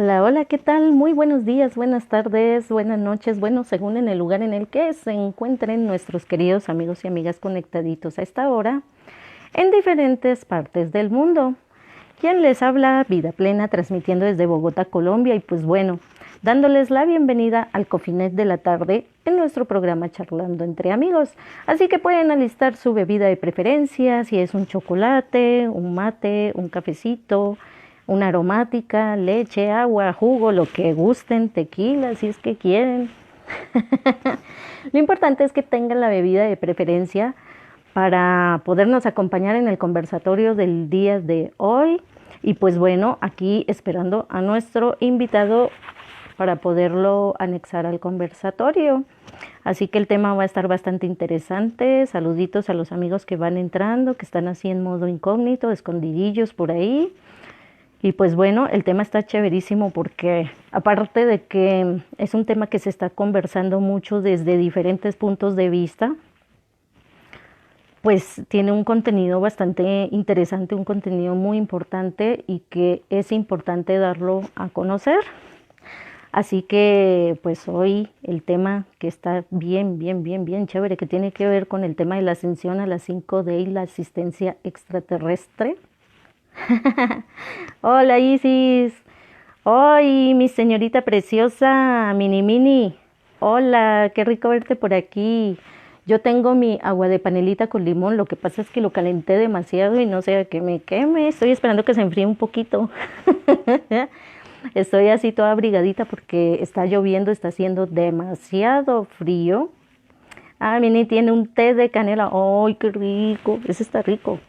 Hola, hola, ¿qué tal? Muy buenos días, buenas tardes, buenas noches, bueno, según en el lugar en el que se encuentren nuestros queridos amigos y amigas conectaditos a esta hora en diferentes partes del mundo. Quien les habla, Vida Plena, transmitiendo desde Bogotá, Colombia, y pues bueno, dándoles la bienvenida al Cofinet de la tarde en nuestro programa Charlando entre Amigos. Así que pueden alistar su bebida de preferencia, si es un chocolate, un mate, un cafecito, una aromática, leche, agua, jugo, lo que gusten, tequila, si es que quieren. Lo importante es que tengan la bebida de preferencia para podernos acompañar en el conversatorio del día de hoy. Y pues bueno, aquí esperando a nuestro invitado para poderlo anexar al conversatorio. Así que el tema va a estar bastante interesante. Saluditos a los amigos que van entrando, que están así en modo incógnito, escondidillos por ahí. Y pues bueno, el tema está chéverísimo porque aparte de que es un tema que se está conversando mucho desde diferentes puntos de vista, pues tiene un contenido bastante interesante, un contenido muy importante y que es importante darlo a conocer. Así que pues hoy el tema que está bien chévere, que tiene que ver con el tema de la ascensión a las 5D y la asistencia extraterrestre. Hola Isis, hoy mi señorita preciosa, Mini Mini. Hola, qué rico verte por aquí. Yo tengo mi agua de panelita con limón, lo que pasa es que lo calenté demasiado y no sé a qué me queme. Estoy esperando que se enfríe un poquito. Estoy así toda abrigadita porque está lloviendo, está haciendo demasiado frío. Ah, Mini tiene un té de canela. ¡Ay, qué rico! Ese está rico.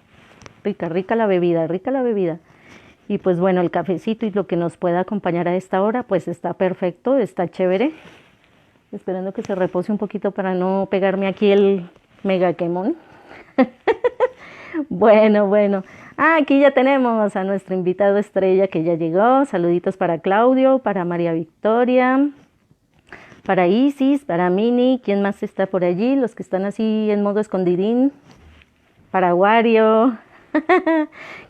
Rica la bebida, rica la bebida. Y pues bueno, el cafecito y lo que nos pueda acompañar a esta hora, pues está perfecto, está chévere. Esperando que se repose un poquito para no pegarme aquí el mega quemón. Bueno. Ah, aquí ya tenemos a nuestro invitado estrella que ya llegó. Saluditos para Claudio, para María Victoria, para Isis, para Mini. ¿Quién más está por allí? Los que están así en modo escondidín. Para Wario.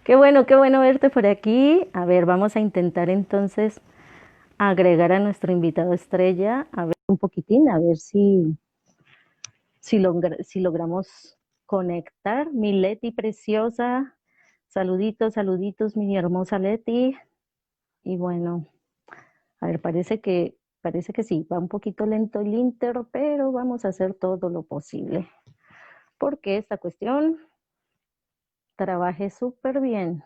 Qué bueno verte por aquí. A ver, vamos a intentar entonces agregar a nuestro invitado estrella, a ver un poquitín, a ver si logramos conectar. Mi Leti preciosa, saluditos, mi hermosa Leti. Y bueno, a ver, parece que sí, va un poquito lento el Inter, pero vamos a hacer todo lo posible porque esta cuestión trabaje súper bien.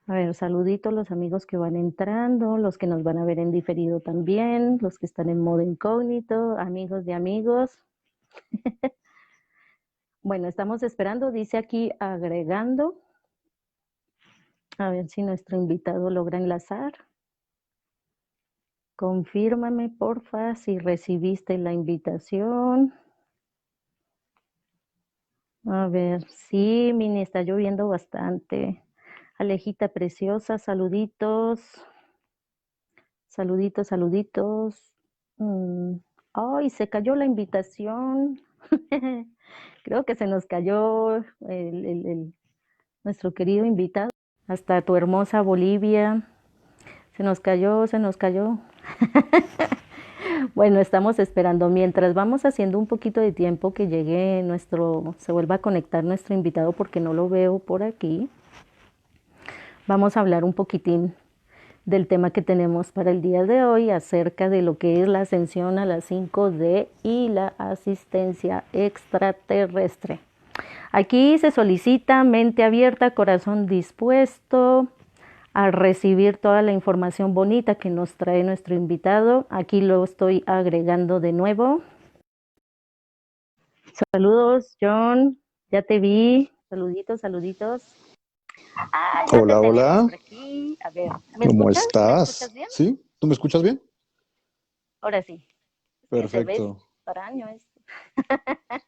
A ver, saluditos los amigos que van entrando, los que nos van a ver en diferido también, los que están en modo incógnito, amigos de amigos. Bueno, estamos esperando, dice aquí agregando. A ver si nuestro invitado logra enlazar. Confírmame, porfa, si recibiste la invitación. A ver, sí, Mini, está lloviendo bastante. Alejita preciosa, saluditos. Saluditos. Mm, Ay, se cayó la invitación. Creo que se nos cayó nuestro querido invitado. Hasta tu hermosa Bolivia. Se nos cayó. Bueno, estamos esperando. Mientras vamos haciendo un poquito de tiempo que llegue se vuelva a conectar nuestro invitado porque no lo veo por aquí. Vamos a hablar un poquitín del tema que tenemos para el día de hoy acerca de lo que es la ascensión a la 5D y la asistencia extraterrestre. Aquí se solicita mente abierta, corazón dispuesto a recibir toda la información bonita que nos trae nuestro invitado. Aquí lo estoy agregando de nuevo. Saludos, John. Ya te vi. Saluditos. Ah, ya te Hola, tenemos hola, por aquí. A ver, ¿me ¿cómo escuchas? ¿Me escuchas estás? bien? ¿Sí? ¿Tú me escuchas bien? Ahora sí. Es que se ve Perfecto. extraño esto.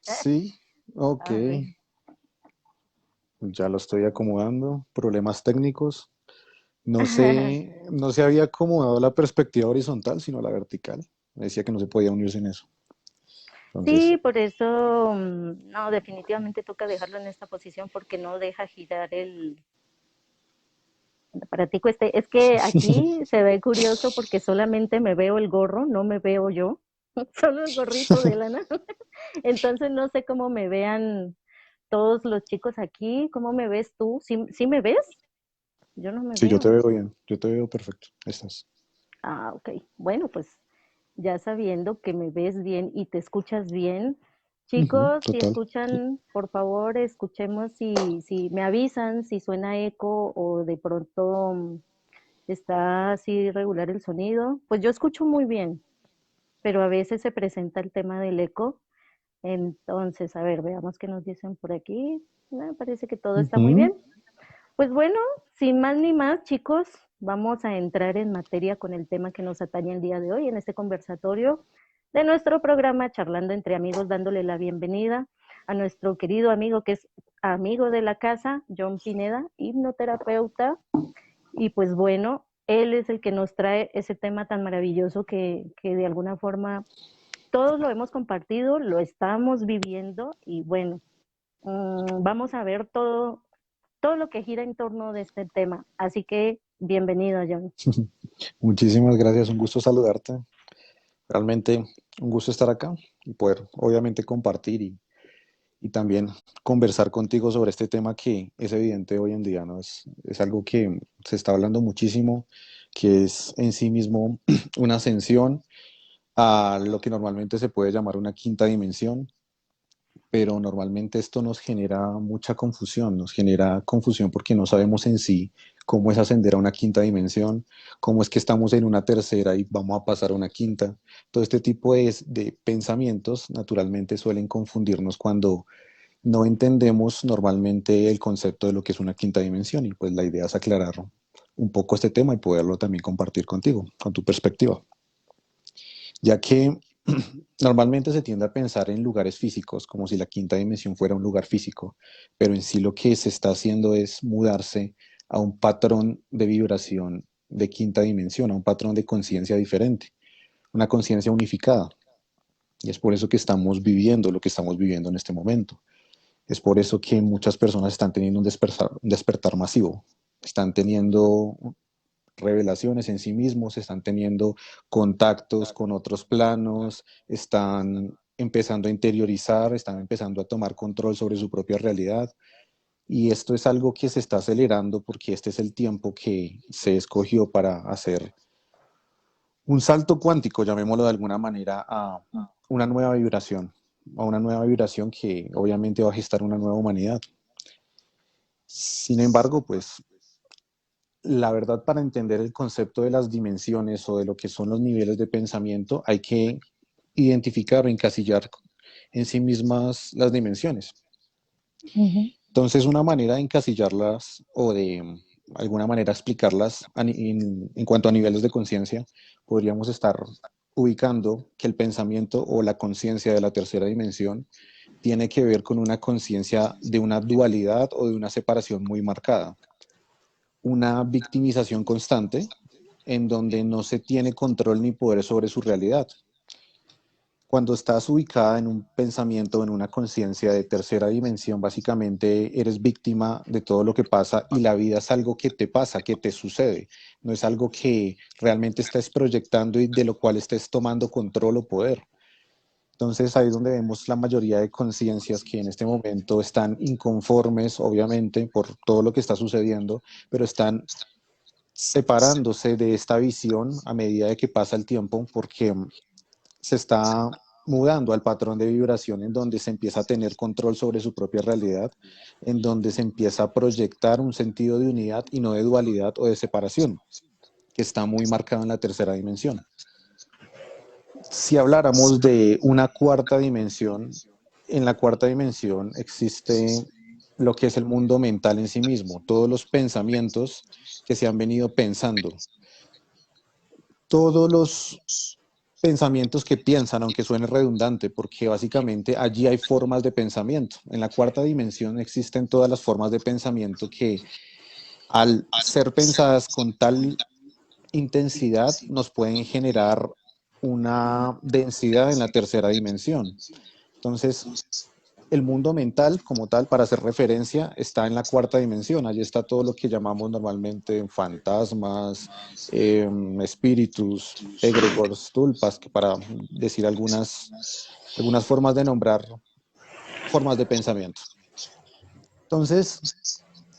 Sí, ok. A ver. Ya lo estoy acomodando. Problemas técnicos. No se había acomodado la perspectiva horizontal, sino la vertical. Me decía que no se podía unir sin eso. Entonces, Sí, por eso, no, definitivamente toca dejarlo en esta posición porque no deja girar Para ti cueste, es que aquí se ve curioso porque solamente me veo el gorro, no me veo yo, solo el gorrito de lana. Entonces no sé cómo me vean todos los chicos aquí, ¿cómo me ves tú? ¿Sí me ves? Yo no me Sí, yo te veo. veo bien, yo te veo perfecto. Estás. Ah, ok. Bueno, pues ya sabiendo que me ves bien y te escuchas bien, Ujú, chicos, si total. escuchan, por favor, escuchemos si me avisan, si suena eco o de pronto está así regular el sonido. Pues yo escucho muy bien, pero a veces se presenta el tema del eco. Entonces, a ver, veamos qué nos dicen por aquí. Parece que todo está muy Ujú. bien. Pues bueno, sin más ni más, chicos, vamos a entrar en materia con el tema que nos atañe el día de hoy en este conversatorio de nuestro programa Charlando entre Amigos, dándole la bienvenida a nuestro querido amigo que es amigo de la casa, John Pineda, hipnoterapeuta. Y pues bueno, él es el que nos trae ese tema tan maravilloso que de alguna forma todos lo hemos compartido, lo estamos viviendo y bueno, vamos a ver todo lo que gira en torno de este tema. Así que bienvenido, John. Muchísimas gracias, un gusto saludarte. Realmente un gusto estar acá y poder, obviamente, compartir y también conversar contigo sobre este tema que es evidente hoy en día, ¿no? Es algo que se está hablando muchísimo, que es en sí mismo una ascensión a lo que normalmente se puede llamar una quinta dimensión, pero normalmente esto nos genera mucha confusión, nos genera confusión porque no sabemos en sí cómo es ascender a una quinta dimensión, cómo es que estamos en una tercera y vamos a pasar a una quinta. Todo este tipo de pensamientos naturalmente suelen confundirnos cuando no entendemos normalmente el concepto de lo que es una quinta dimensión y pues la idea es aclarar un poco este tema y poderlo también compartir contigo, con tu perspectiva, ya que normalmente se tiende a pensar en lugares físicos, como si la quinta dimensión fuera un lugar físico, pero en sí lo que se está haciendo es mudarse a un patrón de vibración de quinta dimensión, a un patrón de conciencia diferente, una conciencia unificada. Y es por eso que estamos viviendo lo que estamos viviendo en este momento. Es por eso que muchas personas están teniendo un despertar masivo, están teniendo revelaciones en sí mismos, están teniendo contactos con otros planos, están empezando a interiorizar, están empezando a tomar control sobre su propia realidad. Y esto es algo que se está acelerando porque este es el tiempo que se escogió para hacer un salto cuántico, llamémoslo de alguna manera, una nueva vibración, a una nueva vibración que obviamente va a gestar una nueva humanidad. Sin embargo, pues la verdad, para entender el concepto de las dimensiones o de lo que son los niveles de pensamiento, hay que identificar o encasillar en sí mismas las dimensiones. Ujú. Entonces, una manera de encasillarlas o de alguna manera explicarlas en cuanto a niveles de conciencia, podríamos estar ubicando que el pensamiento o la conciencia de la tercera dimensión tiene que ver con una conciencia de una dualidad o de una separación muy marcada, una victimización constante en donde no se tiene control ni poder sobre su realidad. Cuando estás ubicada en un pensamiento, en una conciencia de tercera dimensión, básicamente eres víctima de todo lo que pasa y la vida es algo que te pasa, que te sucede. No es algo que realmente estés proyectando y de lo cual estés tomando control o poder. Entonces ahí es donde vemos la mayoría de conciencias que en este momento están inconformes, obviamente, por todo lo que está sucediendo, pero están separándose de esta visión a medida de que pasa el tiempo, porque se está mudando al patrón de vibración en donde se empieza a tener control sobre su propia realidad, en donde se empieza a proyectar un sentido de unidad y no de dualidad o de separación, que está muy marcado en la tercera dimensión. Si habláramos de una cuarta dimensión, en la cuarta dimensión existe lo que es el mundo mental en sí mismo, todos los pensamientos que se han venido pensando, todos los pensamientos que piensan, aunque suene redundante, porque básicamente allí hay formas de pensamiento. En la cuarta dimensión existen todas las formas de pensamiento que al ser pensadas con tal intensidad nos pueden generar una densidad en la tercera dimensión. Entonces, el mundo mental como tal, para hacer referencia, está en la cuarta dimensión. Allí está todo lo que llamamos normalmente fantasmas, espíritus, egregores, tulpas, que para decir algunas formas de nombrar formas de pensamiento. Entonces,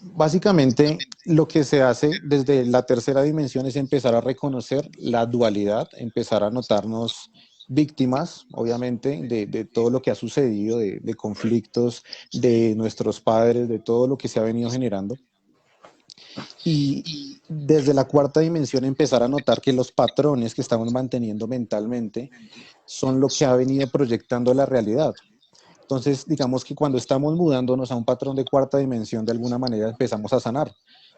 básicamente, lo que se hace desde la tercera dimensión es empezar a reconocer la dualidad, empezar a notarnos víctimas, obviamente, de todo lo que ha sucedido, de conflictos de nuestros padres, de todo lo que se ha venido generando. Y desde la cuarta dimensión empezar a notar que los patrones que estamos manteniendo mentalmente son lo que ha venido proyectando la realidad. Entonces, digamos que cuando estamos mudándonos a un patrón de cuarta dimensión, de alguna manera empezamos a sanar,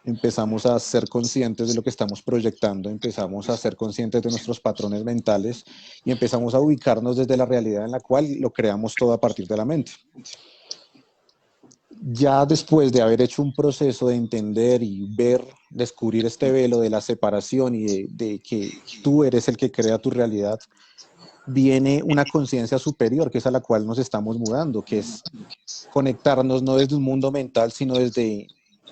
empezamos a ser conscientes de lo que estamos proyectando, empezamos a ser conscientes de nuestros patrones mentales y empezamos a ubicarnos desde la realidad en la cual lo creamos todo a partir de la mente. Ya después de haber hecho un proceso de entender y ver, descubrir este velo de la separación y de que tú eres el que crea tu realidad, viene una conciencia superior, que es a la cual nos estamos mudando, que es conectarnos no desde un mundo mental, sino desde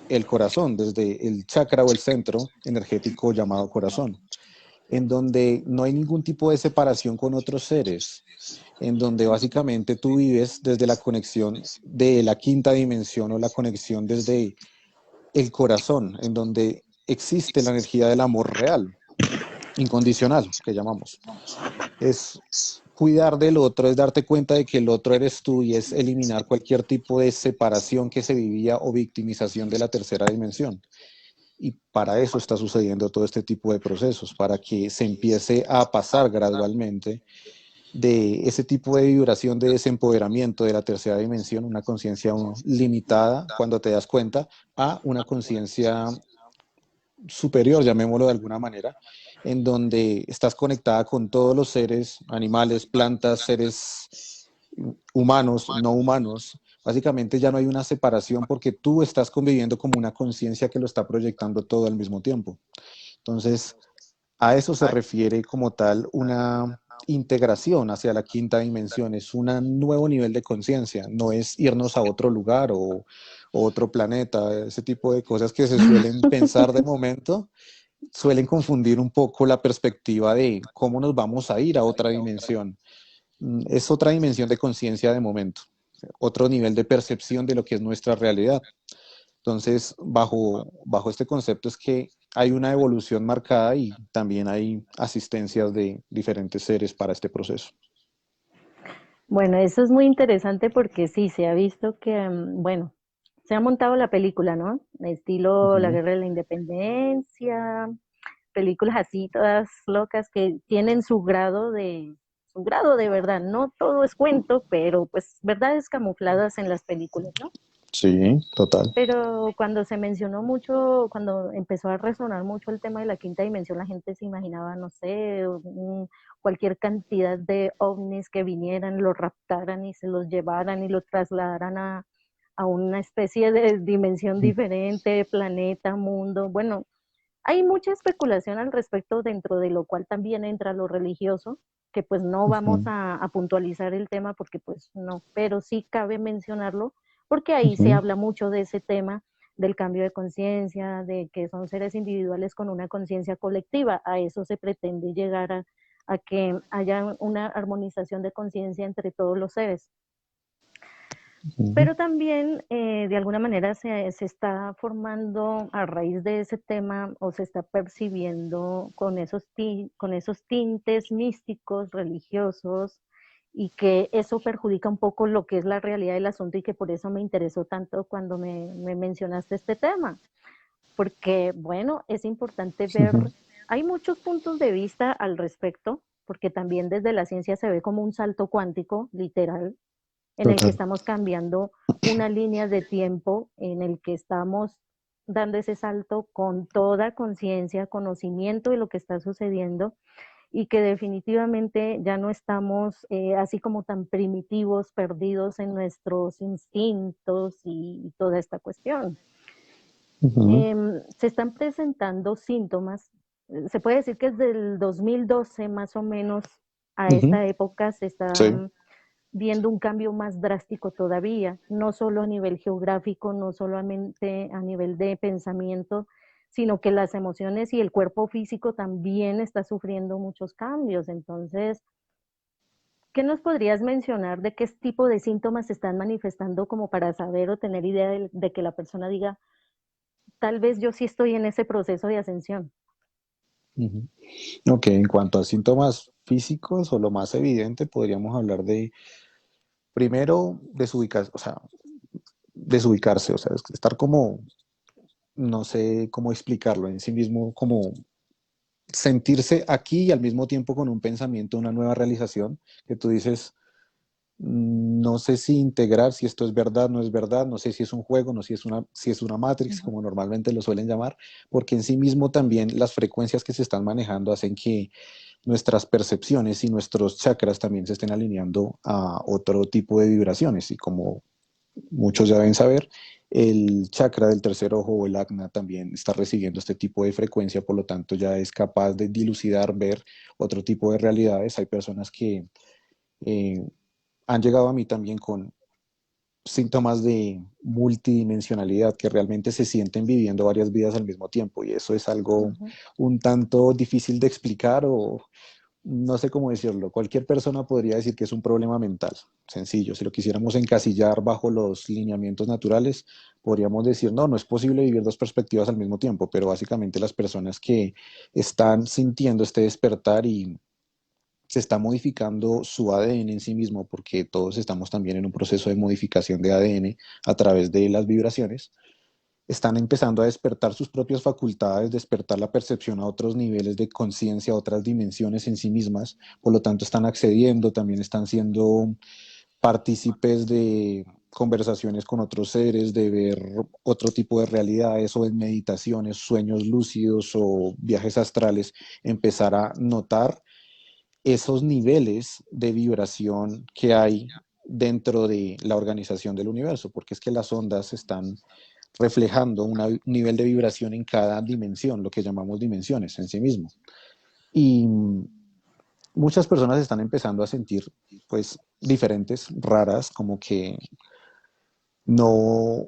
el corazón, desde el chakra o el centro energético llamado corazón, en donde no hay ningún tipo de separación con otros seres, en donde básicamente tú vives desde la conexión de la quinta dimensión o la conexión desde el corazón, en donde existe la energía del amor real, incondicional, que llamamos. Es cuidar del otro, es darte cuenta de que el otro eres tú y es eliminar cualquier tipo de separación que se vivía o victimización de la tercera dimensión. Y para eso está sucediendo todo este tipo de procesos, para que se empiece a pasar gradualmente de ese tipo de vibración de desempoderamiento de la tercera dimensión, una conciencia limitada cuando te das cuenta, a una conciencia superior, llamémoslo de alguna manera, en donde estás conectada con todos los seres, animales, plantas, seres humanos, no humanos. Básicamente ya no hay una separación porque tú estás conviviendo como una conciencia que lo está proyectando todo al mismo tiempo. Entonces, a eso se refiere como tal una integración hacia la quinta dimensión, es un nuevo nivel de conciencia, no es irnos a otro lugar o otro planeta, ese tipo de cosas que se suelen pensar de momento, suelen confundir un poco la perspectiva de cómo nos vamos a ir a otra dimensión. Es otra dimensión de conciencia de momento, otro nivel de percepción de lo que es nuestra realidad. Entonces, bajo este concepto es que hay una evolución marcada y también hay asistencias de diferentes seres para este proceso. Bueno, eso es muy interesante porque sí, se ha visto que, bueno, se ha montado la película, ¿no? Estilo La Ujú, Guerra de la Independencia, películas así todas locas que tienen su grado de verdad. No todo es cuento, pero pues verdades camufladas en las películas, ¿no? sí, total. Pero cuando se mencionó mucho, cuando empezó a resonar mucho el tema de la quinta dimensión, la gente se imaginaba, no sé, cualquier cantidad de ovnis que vinieran, los raptaran y se los llevaran y los trasladaran a una especie de dimensión diferente, planeta, mundo. Bueno, hay mucha especulación al respecto, dentro de lo cual también entra lo religioso, que pues no vamos Ujú, a puntualizar el tema porque pues no, pero sí cabe mencionarlo porque ahí se ujú, habla mucho de ese tema del cambio de conciencia, de que son seres individuales con una conciencia colectiva. A eso se pretende llegar a que haya una armonización de conciencia entre todos los seres. ujú, Pero también, de alguna manera, se está formando a raíz de ese tema o se está percibiendo con con esos tintes místicos, religiosos, y que eso perjudica un poco lo que es la realidad del asunto y que por eso me interesó tanto cuando me mencionaste este tema. Porque, bueno, es importante ujú, ver, hay muchos puntos de vista al respecto, porque también desde la ciencia se ve como un salto cuántico, literal, en el que total. estamos cambiando una línea de tiempo, en el que estamos dando ese salto con toda conciencia, conocimiento de lo que está sucediendo y que definitivamente ya no estamos así como tan primitivos, perdidos en nuestros instintos y toda esta cuestión. Ujú, Se están presentando síntomas, se puede decir que desde el 2012 más o menos a ujú, esta época se sí. están viendo un cambio más drástico todavía, no solo a nivel geográfico, no solamente a nivel de pensamiento, sino que las emociones y el cuerpo físico también está sufriendo muchos cambios. Entonces, ¿qué nos podrías mencionar de qué tipo de síntomas se están manifestando como para saber o tener idea de que la persona diga, tal vez yo sí estoy en ese proceso de ascensión? Ujú. Ok, en cuanto a síntomas físicos o lo más evidente, podríamos hablar de, primero, desubicarse, o sea, estar como, no sé cómo explicarlo en sí mismo, como sentirse aquí y al mismo tiempo con un pensamiento, una nueva realización, que tú dices, no sé si integrar, si esto es verdad, no es verdad, no sé si es un juego, no sé si es una Matrix, Ujú, como normalmente lo suelen llamar, porque en sí mismo también las frecuencias que se están manejando hacen que nuestras percepciones y nuestros chakras también se estén alineando a otro tipo de vibraciones. Y como muchos ya deben saber, el chakra del tercer ojo o el ajna también está recibiendo este tipo de frecuencia, por lo tanto ya es capaz de dilucidar, ver otro tipo de realidades. Hay personas que eh, han llegado a mí también con síntomas de multidimensionalidad, que realmente se sienten viviendo varias vidas al mismo tiempo, y eso es algo ujú. un tanto difícil de explicar, o no sé cómo decirlo. Cualquier persona podría decir que es un problema mental, sencillo. Si lo quisiéramos encasillar bajo los lineamientos naturales, podríamos decir, no, no es posible vivir dos perspectivas al mismo tiempo, pero básicamente las personas que están sintiendo este despertar y se está modificando su ADN en sí mismo, porque todos estamos también en un proceso de modificación de ADN a través de las vibraciones, están empezando a despertar sus propias facultades, despertar la percepción a otros niveles de conciencia, a otras dimensiones en sí mismas, por lo tanto están accediendo, también están siendo partícipes de conversaciones con otros seres, de ver otro tipo de realidades o en meditaciones, sueños lúcidos o viajes astrales, empezar a notar esos niveles de vibración que hay dentro de la organización del universo, porque es que las ondas están reflejando un nivel de vibración en cada dimensión, lo que llamamos dimensiones en sí mismo. Y muchas personas están empezando a sentir, pues, diferentes, raras, como que no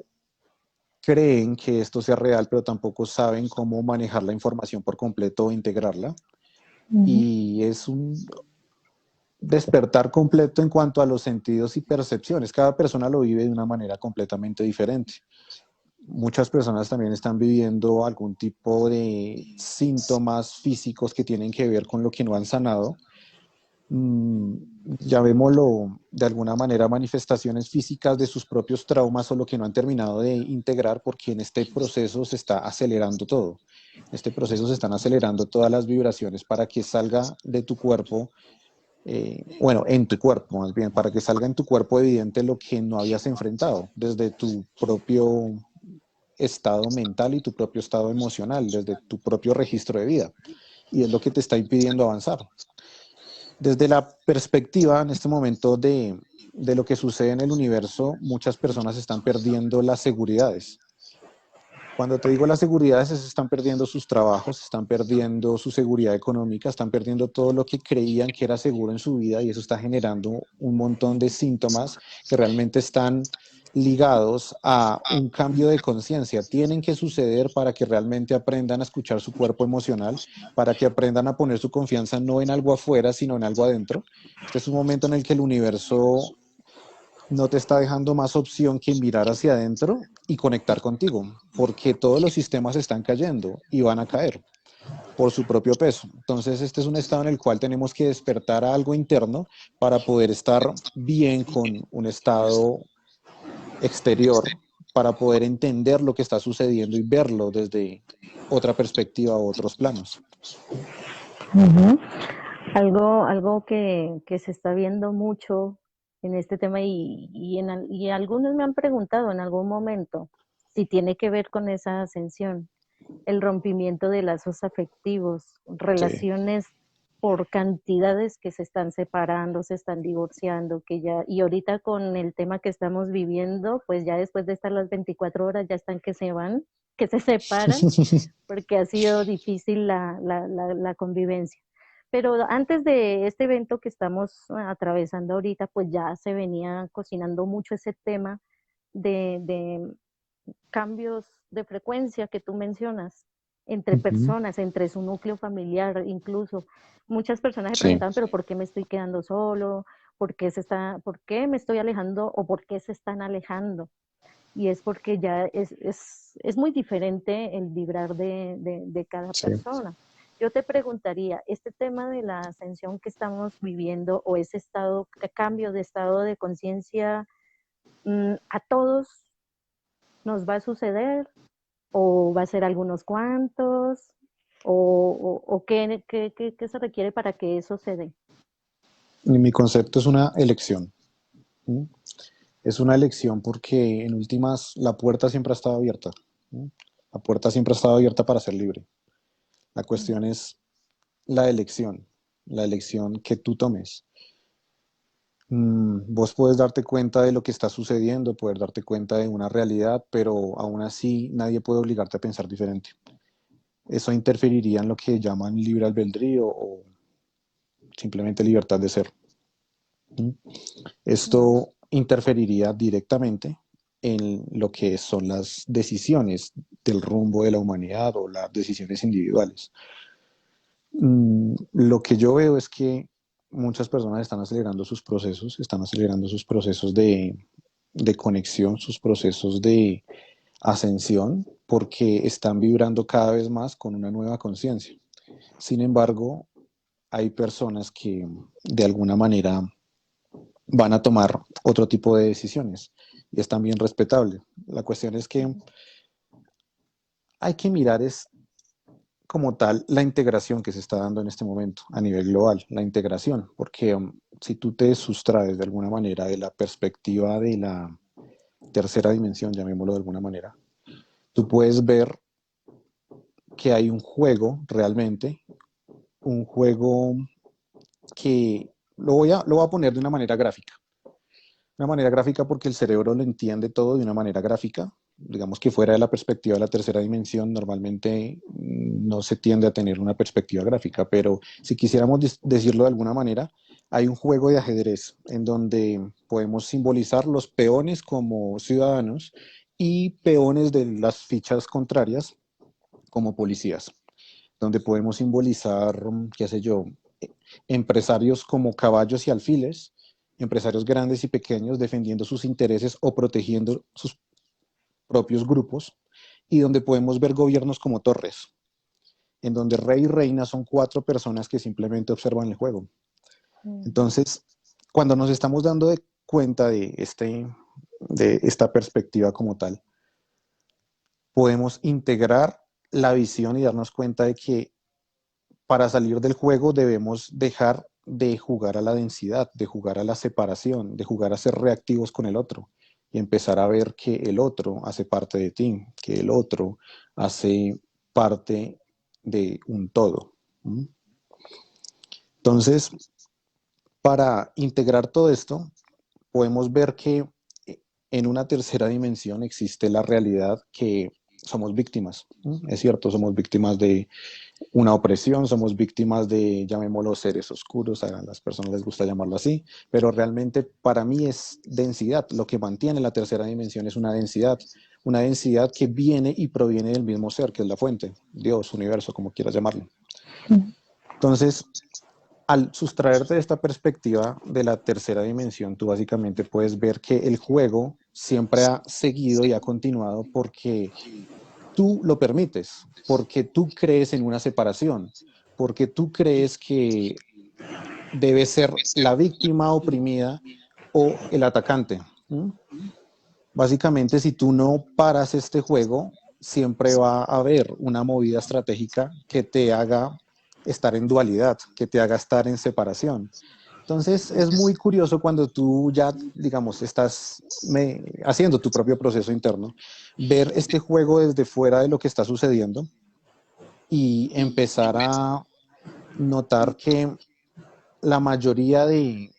creen que esto sea real, pero tampoco saben cómo manejar la información por completo o integrarla. Ujú. Y es un despertar completo en cuanto a los sentidos y percepciones. Cada persona lo vive de una manera completamente diferente. Muchas personas también están viviendo algún tipo de síntomas físicos que tienen que ver con lo que no han sanado. Mm, llamémoslo de alguna manera manifestaciones físicas de sus propios traumas o lo que no han terminado de integrar, porque en este proceso se está acelerando todo. En este proceso se están acelerando todas las vibraciones para que salga de tu cuerpo, bueno, en tu cuerpo más bien, para que salga en tu cuerpo evidente lo que no habías enfrentado desde tu propio estado mental y tu propio estado emocional, desde tu propio registro de vida. Y es lo que te está impidiendo avanzar. Desde la perspectiva en este momento de lo que sucede en el universo, muchas personas están perdiendo las seguridades. Cuando te digo las seguridades, es están perdiendo sus trabajos, están perdiendo su seguridad económica, están perdiendo todo lo que creían que era seguro en su vida, y eso está generando un montón de síntomas que realmente están ligados a un cambio de conciencia. Tienen que suceder para que realmente aprendan a escuchar su cuerpo emocional, para que aprendan a poner su confianza no en algo afuera, sino en algo adentro. Este es un momento en el que el universo no te está dejando más opción que mirar hacia adentro y conectar contigo, porque todos los sistemas están cayendo y van a caer por su propio peso. Entonces, este es un estado en el cual tenemos que despertar a algo interno para poder estar bien con un estado exterior, para poder entender lo que está sucediendo y verlo desde otra perspectiva o otros planos. Ujú. Algo que se está viendo mucho en este tema y algunos me han preguntado en algún momento si tiene que ver con esa ascensión, el rompimiento de lazos afectivos, Sí, relaciones por cantidades que se están separando, se están divorciando, que ya, y ahorita con el tema que estamos viviendo, pues ya después de estar las 24 horas ya están que se van, que se separan, porque ha sido difícil la convivencia. Pero antes de este evento que estamos atravesando ahorita, pues ya se venía cocinando mucho ese tema de cambios de frecuencia que tú mencionas entre Ujú. personas, entre su núcleo familiar, incluso. Muchas personas se Sí, preguntan, pero ¿por qué me estoy quedando solo? ¿Por qué me estoy alejando o por qué se están alejando? Y es porque ya es muy diferente el vibrar de cada sí. persona. Yo te preguntaría, este tema de la ascensión que estamos viviendo o ese estado, cambio de estado de conciencia, ¿a todos nos va a suceder o va a ser algunos cuantos? ¿O qué se requiere para que eso se dé? Y mi concepto es una elección. ¿Mm? Es una elección porque en últimas la puerta siempre ha estado abierta. ¿Mm? La puerta siempre ha estado abierta para ser libre. La cuestión es la elección que tú tomes. Vos puedes darte cuenta de lo que está sucediendo, poder darte cuenta de una realidad, pero aún así nadie puede obligarte a pensar diferente. Eso interferiría en lo que llaman libre albedrío o simplemente libertad de ser. ¿Mm? Mm, Esto interferiría directamente en lo que son las decisiones del rumbo de la humanidad o las decisiones individuales. Lo que yo veo es que muchas personas están acelerando sus procesos de conexión, sus procesos de ascensión, porque están vibrando cada vez más con una nueva conciencia. Sin embargo, hay personas que de alguna manera van a tomar otro tipo de decisiones y es también respetable. La cuestión es que hay que mirar es como tal la integración que se está dando en este momento a nivel global, la integración, porque si tú te sustraes de alguna manera de la perspectiva de la tercera dimensión, llamémoslo de alguna manera, tú puedes ver que hay un juego realmente, un juego que lo voy a poner de una manera gráfica porque el cerebro lo entiende todo de una manera gráfica. Digamos que fuera de la perspectiva de la tercera dimensión, normalmente no se tiende a tener una perspectiva gráfica, pero si quisiéramos decirlo de alguna manera, hay un juego de ajedrez en donde podemos simbolizar los peones como ciudadanos y peones de las fichas contrarias como policías, donde podemos simbolizar, qué sé yo, empresarios como caballos y alfiles, empresarios grandes y pequeños defendiendo sus intereses o protegiendo sus propios grupos, y donde podemos ver gobiernos como torres, en donde rey y reina son cuatro personas que simplemente observan el juego. ujú, Entonces, cuando nos estamos dando de cuenta de esta perspectiva como tal, podemos integrar la visión y darnos cuenta de que para salir del juego debemos dejar de jugar a la densidad, de jugar a la separación, de jugar a ser reactivos con el otro y empezar a ver que el otro hace parte de ti, que el otro hace parte de un todo. ¿Mm? Entonces, para integrar todo esto, podemos ver que en una tercera dimensión existe la realidad que somos víctimas. Es cierto, somos víctimas de una opresión, somos víctimas de, llamémoslo, seres oscuros, a las personas les gusta llamarlo así, pero realmente para mí es densidad. Lo que mantiene la tercera dimensión es una densidad que viene y proviene del mismo ser, que es la fuente, Dios, universo, como quieras llamarlo. Entonces, al sustraerte de esta perspectiva de la tercera dimensión, tú básicamente puedes ver que el juego siempre ha seguido y ha continuado porque tú lo permites, porque tú crees en una separación, porque tú crees que debe ser la víctima oprimida o el atacante. ¿Mm? Básicamente, si tú no paras este juego, siempre va a haber una movida estratégica que te haga estar en dualidad, que te haga estar en separación. Entonces es muy curioso cuando tú ya, digamos, estás haciendo tu propio proceso interno, ver este juego desde fuera de lo que está sucediendo y empezar a notar que la mayoría de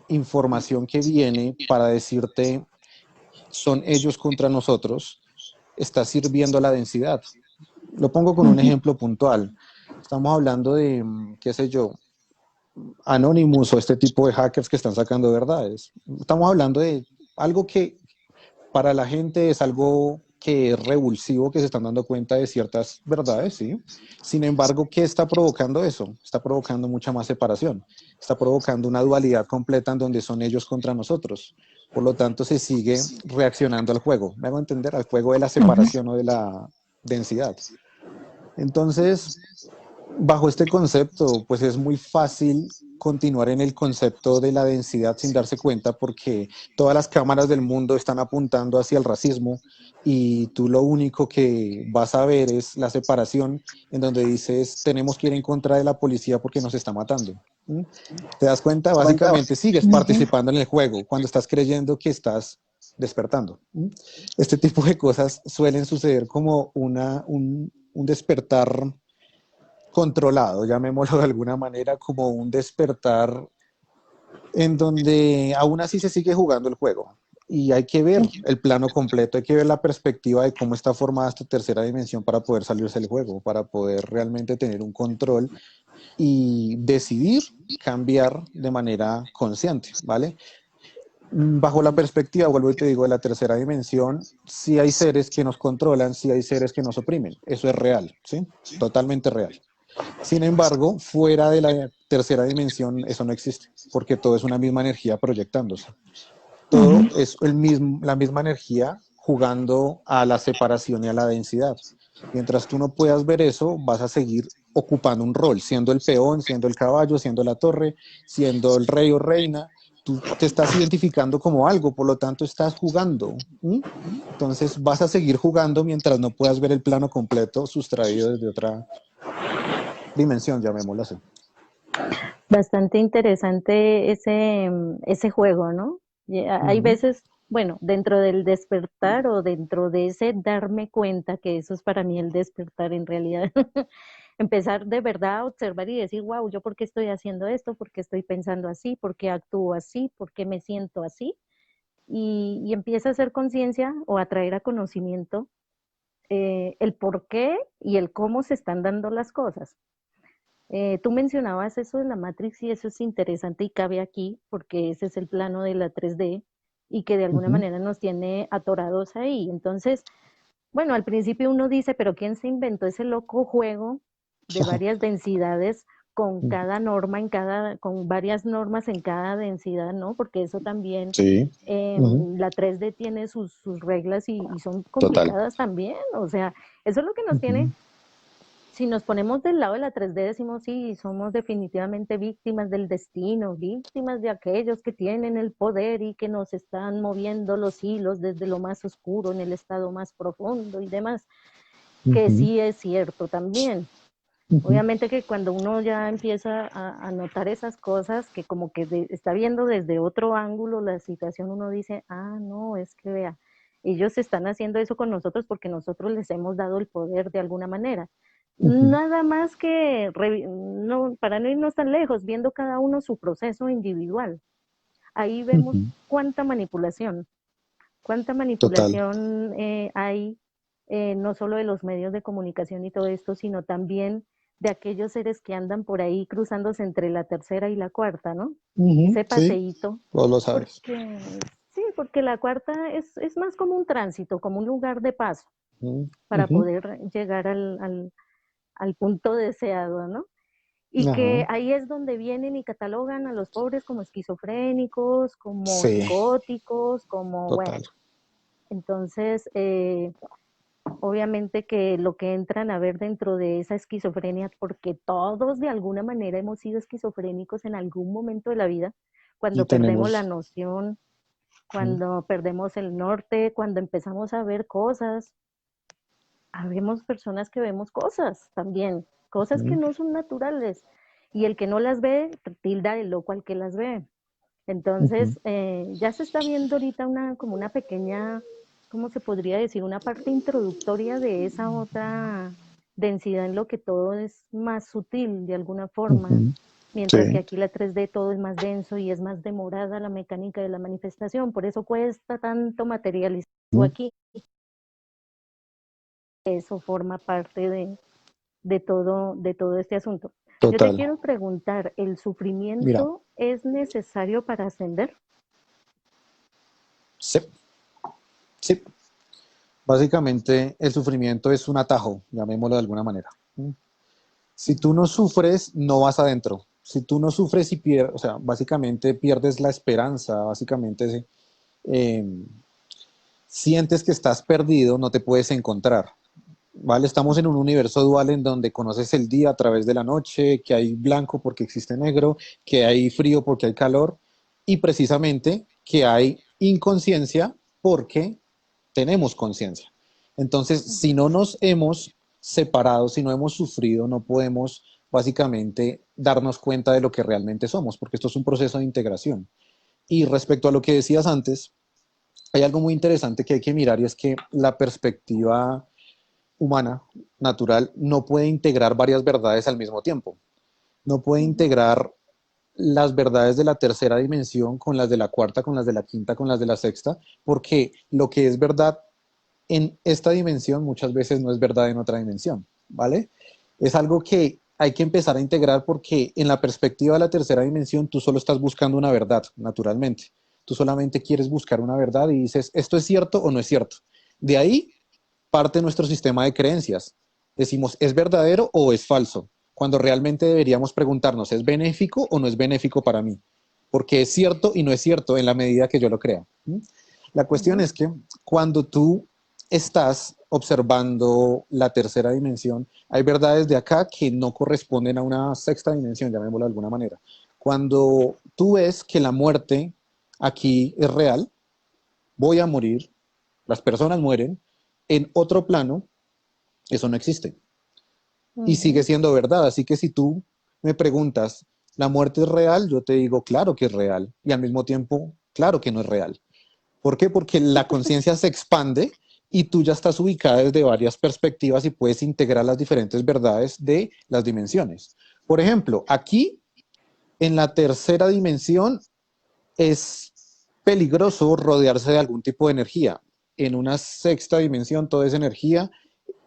información que viene para decirte son ellos contra nosotros, está sirviendo a la densidad. Lo pongo con un ujú, ejemplo puntual. Estamos hablando de, qué sé yo, Anonymous o este tipo de hackers que están sacando verdades. Estamos hablando de algo que para la gente es algo que es revulsivo, que se están dando cuenta de ciertas verdades, ¿sí? Sin embargo, ¿qué está provocando eso? Está provocando mucha más separación, está provocando una dualidad completa en donde son ellos contra nosotros. Por lo tanto, se sigue reaccionando al juego. Me hago entender, al juego de la Ujú. separación o de la densidad. Entonces, bajo este concepto, pues es muy fácil continuar en el concepto de la densidad sin darse cuenta porque todas las cámaras del mundo están apuntando hacia el racismo y tú lo único que vas a ver es la separación en donde dices tenemos que ir en contra de la policía porque nos está matando. ¿Mm? ¿Te das cuenta? Básicamente sigues Ujú. participando en el juego cuando estás creyendo que estás despertando. ¿Mm? Este tipo de cosas suelen suceder como un despertar controlado, llamémoslo de alguna manera, como un despertar en donde aún así se sigue jugando el juego. Y hay que ver el plano completo, hay que ver la perspectiva de cómo está formada esta tercera dimensión para poder salirse del juego, para poder realmente tener un control y decidir cambiar de manera consciente, ¿vale? Bajo la perspectiva, vuelvo y te digo, de la tercera dimensión, sí hay seres que nos controlan, sí hay seres que nos oprimen. Eso es real, ¿sí? Totalmente real. Sin embargo, fuera de la tercera dimensión, eso no existe, porque todo es una misma energía proyectándose. Todo Ujú. es la misma energía jugando a la separación y a la densidad. Mientras tú no puedas ver eso, vas a seguir ocupando un rol, siendo el peón, siendo el caballo, siendo la torre, siendo el rey o reina. Tú te estás identificando como algo, por lo tanto estás jugando. ¿Mm? Entonces vas a seguir jugando mientras no puedas ver el plano completo sustraído desde otra dimensión, llamémoslo así. Bastante interesante ese juego, ¿no? Hay Ujú. veces, bueno, dentro del despertar o dentro de ese darme cuenta, que eso es para mí el despertar en realidad, empezar de verdad a observar y decir, wow, ¿yo por qué estoy haciendo esto? ¿Por qué estoy pensando así? ¿Por qué actúo así? ¿Por qué me siento así? Y empieza a hacer conciencia o a traer a conocimiento el por qué y el cómo se están dando las cosas. Tú mencionabas eso de la Matrix y eso es interesante y cabe aquí porque ese es el plano de la 3D y que de alguna Ujú. manera nos tiene atorados ahí. Entonces, bueno, al principio uno dice, pero ¿quién se inventó ese loco juego de varias densidades con cada norma en cada, con varias normas en cada densidad, ¿no? Porque eso también, Sí, ujú, la 3D tiene sus reglas y son total. complicadas también. O sea, eso es lo que nos Ujú, tiene si nos ponemos del lado de la 3D, decimos sí, somos definitivamente víctimas del destino, víctimas de aquellos que tienen el poder y que nos están moviendo los hilos desde lo más oscuro en el estado más profundo y demás, que ujú, sí es cierto también. ujú, Obviamente que cuando uno ya empieza a notar esas cosas, que como que está viendo desde otro ángulo la situación, uno dice, ah, no, es que vea, ellos están haciendo eso con nosotros porque nosotros les hemos dado el poder de alguna manera. ujú, Nada más que, no, para no irnos tan lejos, viendo cada uno su proceso individual. Ahí vemos ujú. cuánta Total. manipulación hay, no solo de los medios de comunicación y todo esto, sino también de aquellos seres que andan por ahí cruzándose entre la tercera y la cuarta, ¿no? Ujú, Ese sí, paseíto, vos lo sabes. porque sí, porque la cuarta es más como un tránsito, como un lugar de paso Ujú, para ujú, poder llegar al punto deseado, ¿no? Y que ajá, ahí es donde vienen y catalogan a los pobres como esquizofrénicos, como sí, psicóticos, como, total. bueno, entonces, obviamente que lo que entran a ver dentro de esa esquizofrenia, porque todos de alguna manera hemos sido esquizofrénicos en algún momento de la vida, Y cuando perdemos la tenemos, noción, mm, cuando perdemos el norte, cuando empezamos a ver cosas, habemos personas que vemos cosas también, cosas que mm, no son naturales, y el que no las ve, tilda de loco al que las ve. ujú, Entonces, ya se está viendo ahorita como una pequeña, ¿cómo se podría decir? Una parte introductoria de esa otra densidad en lo que todo es más sutil de alguna forma, ujú, mientras que sí, aquí la 3D todo es más denso y es más demorada la mecánica de la manifestación, por eso cuesta tanto materializarlo mm, aquí. Eso forma parte de todo este asunto. Yo te Total. quiero preguntar, ¿el Mira, sufrimiento es necesario para ascender? sí, sí. Básicamente el sufrimiento es un atajo, llamémoslo de alguna manera. ¿Mm? Si tú no sufres, no vas adentro. Si tú no sufres y pierdes, o sea, básicamente pierdes la esperanza, básicamente eh, sientes que estás perdido, no te puedes encontrar. ¿Vale? Estamos en un universo dual en donde conoces el día a través de la noche, que hay blanco porque existe negro, que hay frío porque hay calor, y precisamente que hay inconsciencia porque tenemos conciencia. Entonces, si no nos hemos separado, si no hemos sufrido, no podemos básicamente darnos cuenta de lo que realmente somos, porque esto es un proceso de integración. Y respecto a lo que decías antes, hay algo muy interesante que hay que mirar y es que la perspectiva humana, natural, no puede integrar varias verdades al mismo tiempo. No puede Ujú. integrar las verdades de la tercera dimensión con las de la cuarta, con las de la quinta, con las de la sexta, porque lo que es verdad en esta dimensión muchas veces no es verdad en otra dimensión, ¿vale? Es algo que hay que empezar a integrar porque en la perspectiva de la tercera dimensión tú solo estás buscando una verdad, naturalmente. Tú solamente quieres buscar una verdad y dices, ¿esto es cierto o no es cierto? De ahí parte nuestro sistema de creencias. Decimos, ¿es verdadero o es falso? Cuando realmente deberíamos preguntarnos, ¿es benéfico o no es benéfico para mí? Porque es cierto y no es cierto en la medida que yo lo crea. La cuestión Ujú. es que cuando tú estás observando la tercera dimensión, hay verdades de acá que no corresponden a una sexta dimensión, llamémoslo de alguna manera. Cuando tú ves que la muerte aquí es real, voy a morir, las personas mueren, en otro plano eso no existe y sigue Ujú. siendo verdad. Así que si tú me preguntas, ¿la muerte es real? Yo te digo, claro que es real y al mismo tiempo, claro que no es real. ¿Por qué? Porque la conciencia se expande y tú ya estás ubicada desde varias perspectivas y puedes integrar las diferentes verdades de las dimensiones. Por ejemplo, aquí en la tercera dimensión es peligroso rodearse de algún tipo de energía. En una sexta dimensión todo es energía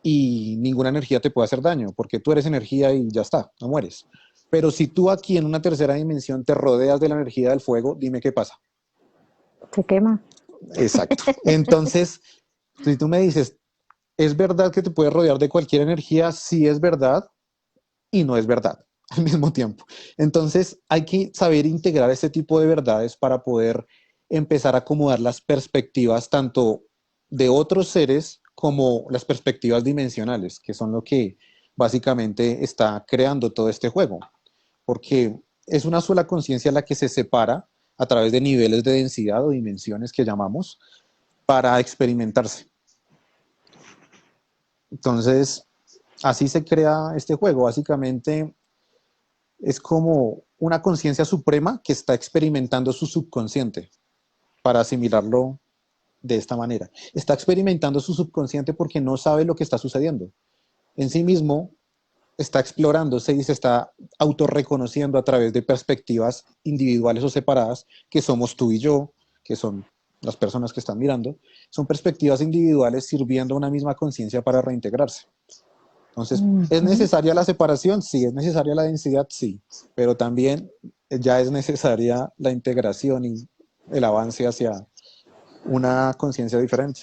y ninguna energía te puede hacer daño, porque tú eres energía y ya está, no mueres. Pero si tú aquí en una tercera dimensión te rodeas de la energía del fuego, dime qué pasa. Se quema. Exacto. Entonces, si tú me dices, ¿es verdad que te puedes rodear de cualquier energía? Sí es verdad y no es verdad al mismo tiempo. Entonces, hay que saber integrar este tipo de verdades para poder empezar a acomodar las perspectivas tanto de otros seres como las perspectivas dimensionales, que son lo que básicamente está creando todo este juego, porque es una sola conciencia la que se separa a través de niveles de densidad o dimensiones que llamamos para experimentarse. Entonces, así se crea este juego. Básicamente es como una conciencia suprema que está experimentando su subconsciente, para asimilarlo de esta manera. Está experimentando su subconsciente porque no sabe lo que está sucediendo. En sí mismo está explorándose y se está autorreconociendo a través de perspectivas individuales o separadas, que somos tú y yo, que son las personas que están mirando. Son perspectivas individuales sirviendo a una misma conciencia para reintegrarse. Entonces, ¿es Ujú. necesaria la separación? Sí. ¿Es necesaria la densidad? Sí. Pero también ya es necesaria la integración y el avance hacia una conciencia diferente.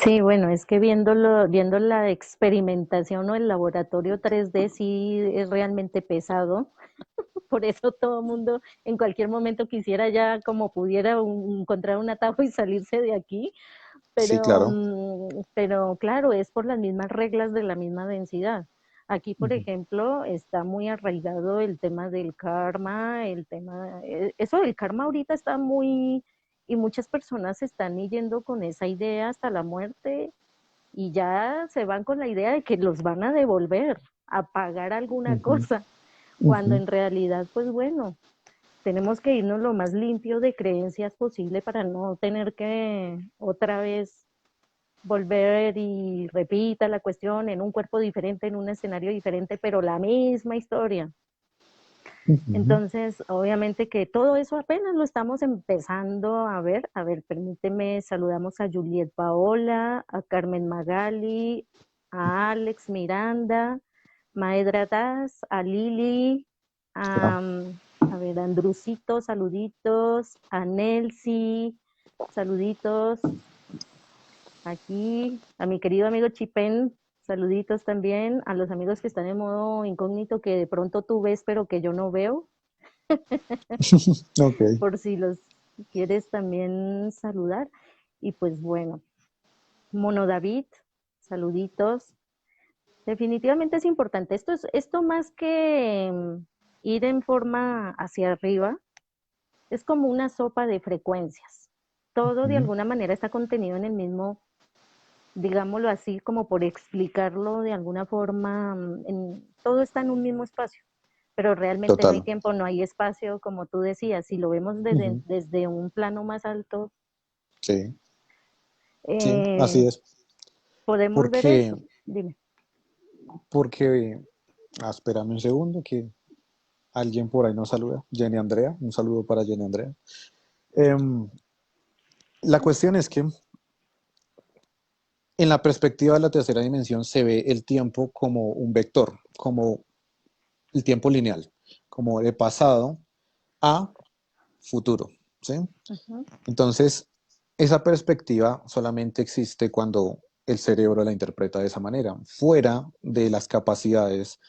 Sí, bueno, es que viendo la experimentación o el laboratorio 3D sí es realmente pesado. Por eso todo el mundo en cualquier momento quisiera ya como pudiera encontrar un atajo y salirse de aquí, Sí, pero, claro. pero claro, es por las mismas reglas de la misma densidad. Aquí, por Ujú. ejemplo, está muy arraigado el tema del karma, el tema, eso del karma ahorita está muy, y muchas personas se están yendo con esa idea hasta la muerte y ya se van con la idea de que los van a devolver a pagar alguna Ujú. cosa, cuando Ujú. en realidad, pues bueno, tenemos que irnos lo más limpio de creencias posible para no tener que otra vez volver y repita la cuestión en un cuerpo diferente, en un escenario diferente, pero la misma historia. Ujú. Entonces, obviamente que todo eso apenas lo estamos empezando a ver. A ver, permíteme, saludamos a Juliet Paola, a Carmen Magali, a Alex Miranda, Maedra Das, a Lili, Espera. a ver, a Andrucito, saluditos, a Nelsi, saluditos, aquí, a mi querido amigo Chipen, saluditos también, a los amigos que están en modo incógnito que de pronto tú ves pero que yo no veo, Ok. por si los quieres también saludar. Y pues bueno, Mono David, saluditos. Definitivamente es importante. Esto más que ir en forma hacia arriba, es como una sopa de frecuencias. Todo de Ujú. alguna manera está contenido en el mismo, digámoslo así, como por explicarlo de alguna forma, todo está en un mismo espacio, pero realmente no hay Total. tiempo, no hay espacio, como tú decías, si lo vemos Ujú. desde un plano más alto, Sí, sí, así eh, es. podemos ver Porque, eso. Dime. porque, espérame un segundo que alguien por ahí nos saluda. Jenny Andrea, un saludo para Jenny Andrea. Em, la cuestión es que en la perspectiva de la tercera dimensión se ve el tiempo como un vector, como el tiempo lineal, como de pasado a futuro, ¿sí? Ujú, Entonces, esa perspectiva solamente existe cuando el cerebro la interpreta de esa manera. Fuera de las capacidades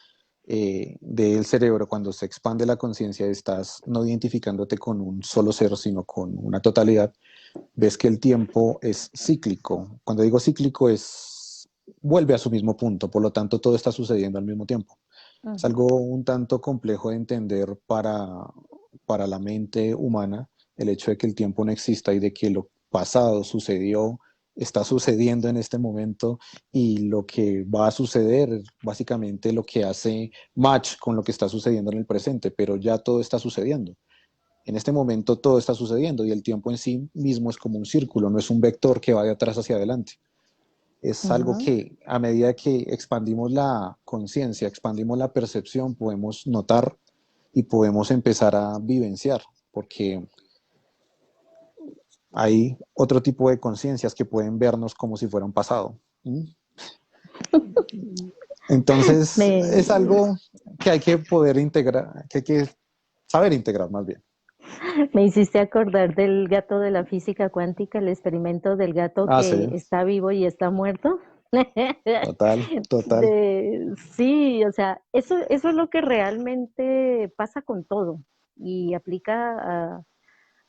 del cerebro, cuando se expande la conciencia, estás no identificándote con un solo ser, sino con una totalidad, ves que el tiempo es cíclico. Cuando digo cíclico es vuelve a su mismo punto, por lo tanto todo está sucediendo al mismo tiempo. Es ujú, algo un tanto complejo de entender para la mente humana, el hecho de que el tiempo no exista y de que lo pasado sucedió, está sucediendo en este momento y lo que va a suceder, básicamente lo que hace match con lo que está sucediendo en el presente, pero ya todo está sucediendo. En este momento todo está sucediendo y el tiempo en sí mismo es como un círculo, no es un vector que va de atrás hacia adelante. Es algo ujú. que a medida que expandimos la conciencia, expandimos la percepción, podemos notar y podemos empezar a vivenciar, porque hay otro tipo de conciencias que pueden vernos como si fuera un pasado. ¿Mm? Entonces, es Me, algo que hay que poder integrar, que hay que saber integrar más bien. Me hiciste acordar del gato de la física cuántica, el experimento del gato Ah, sí, que está vivo y está muerto. total, total. Sí, o sea, eso es lo que realmente pasa con todo y aplica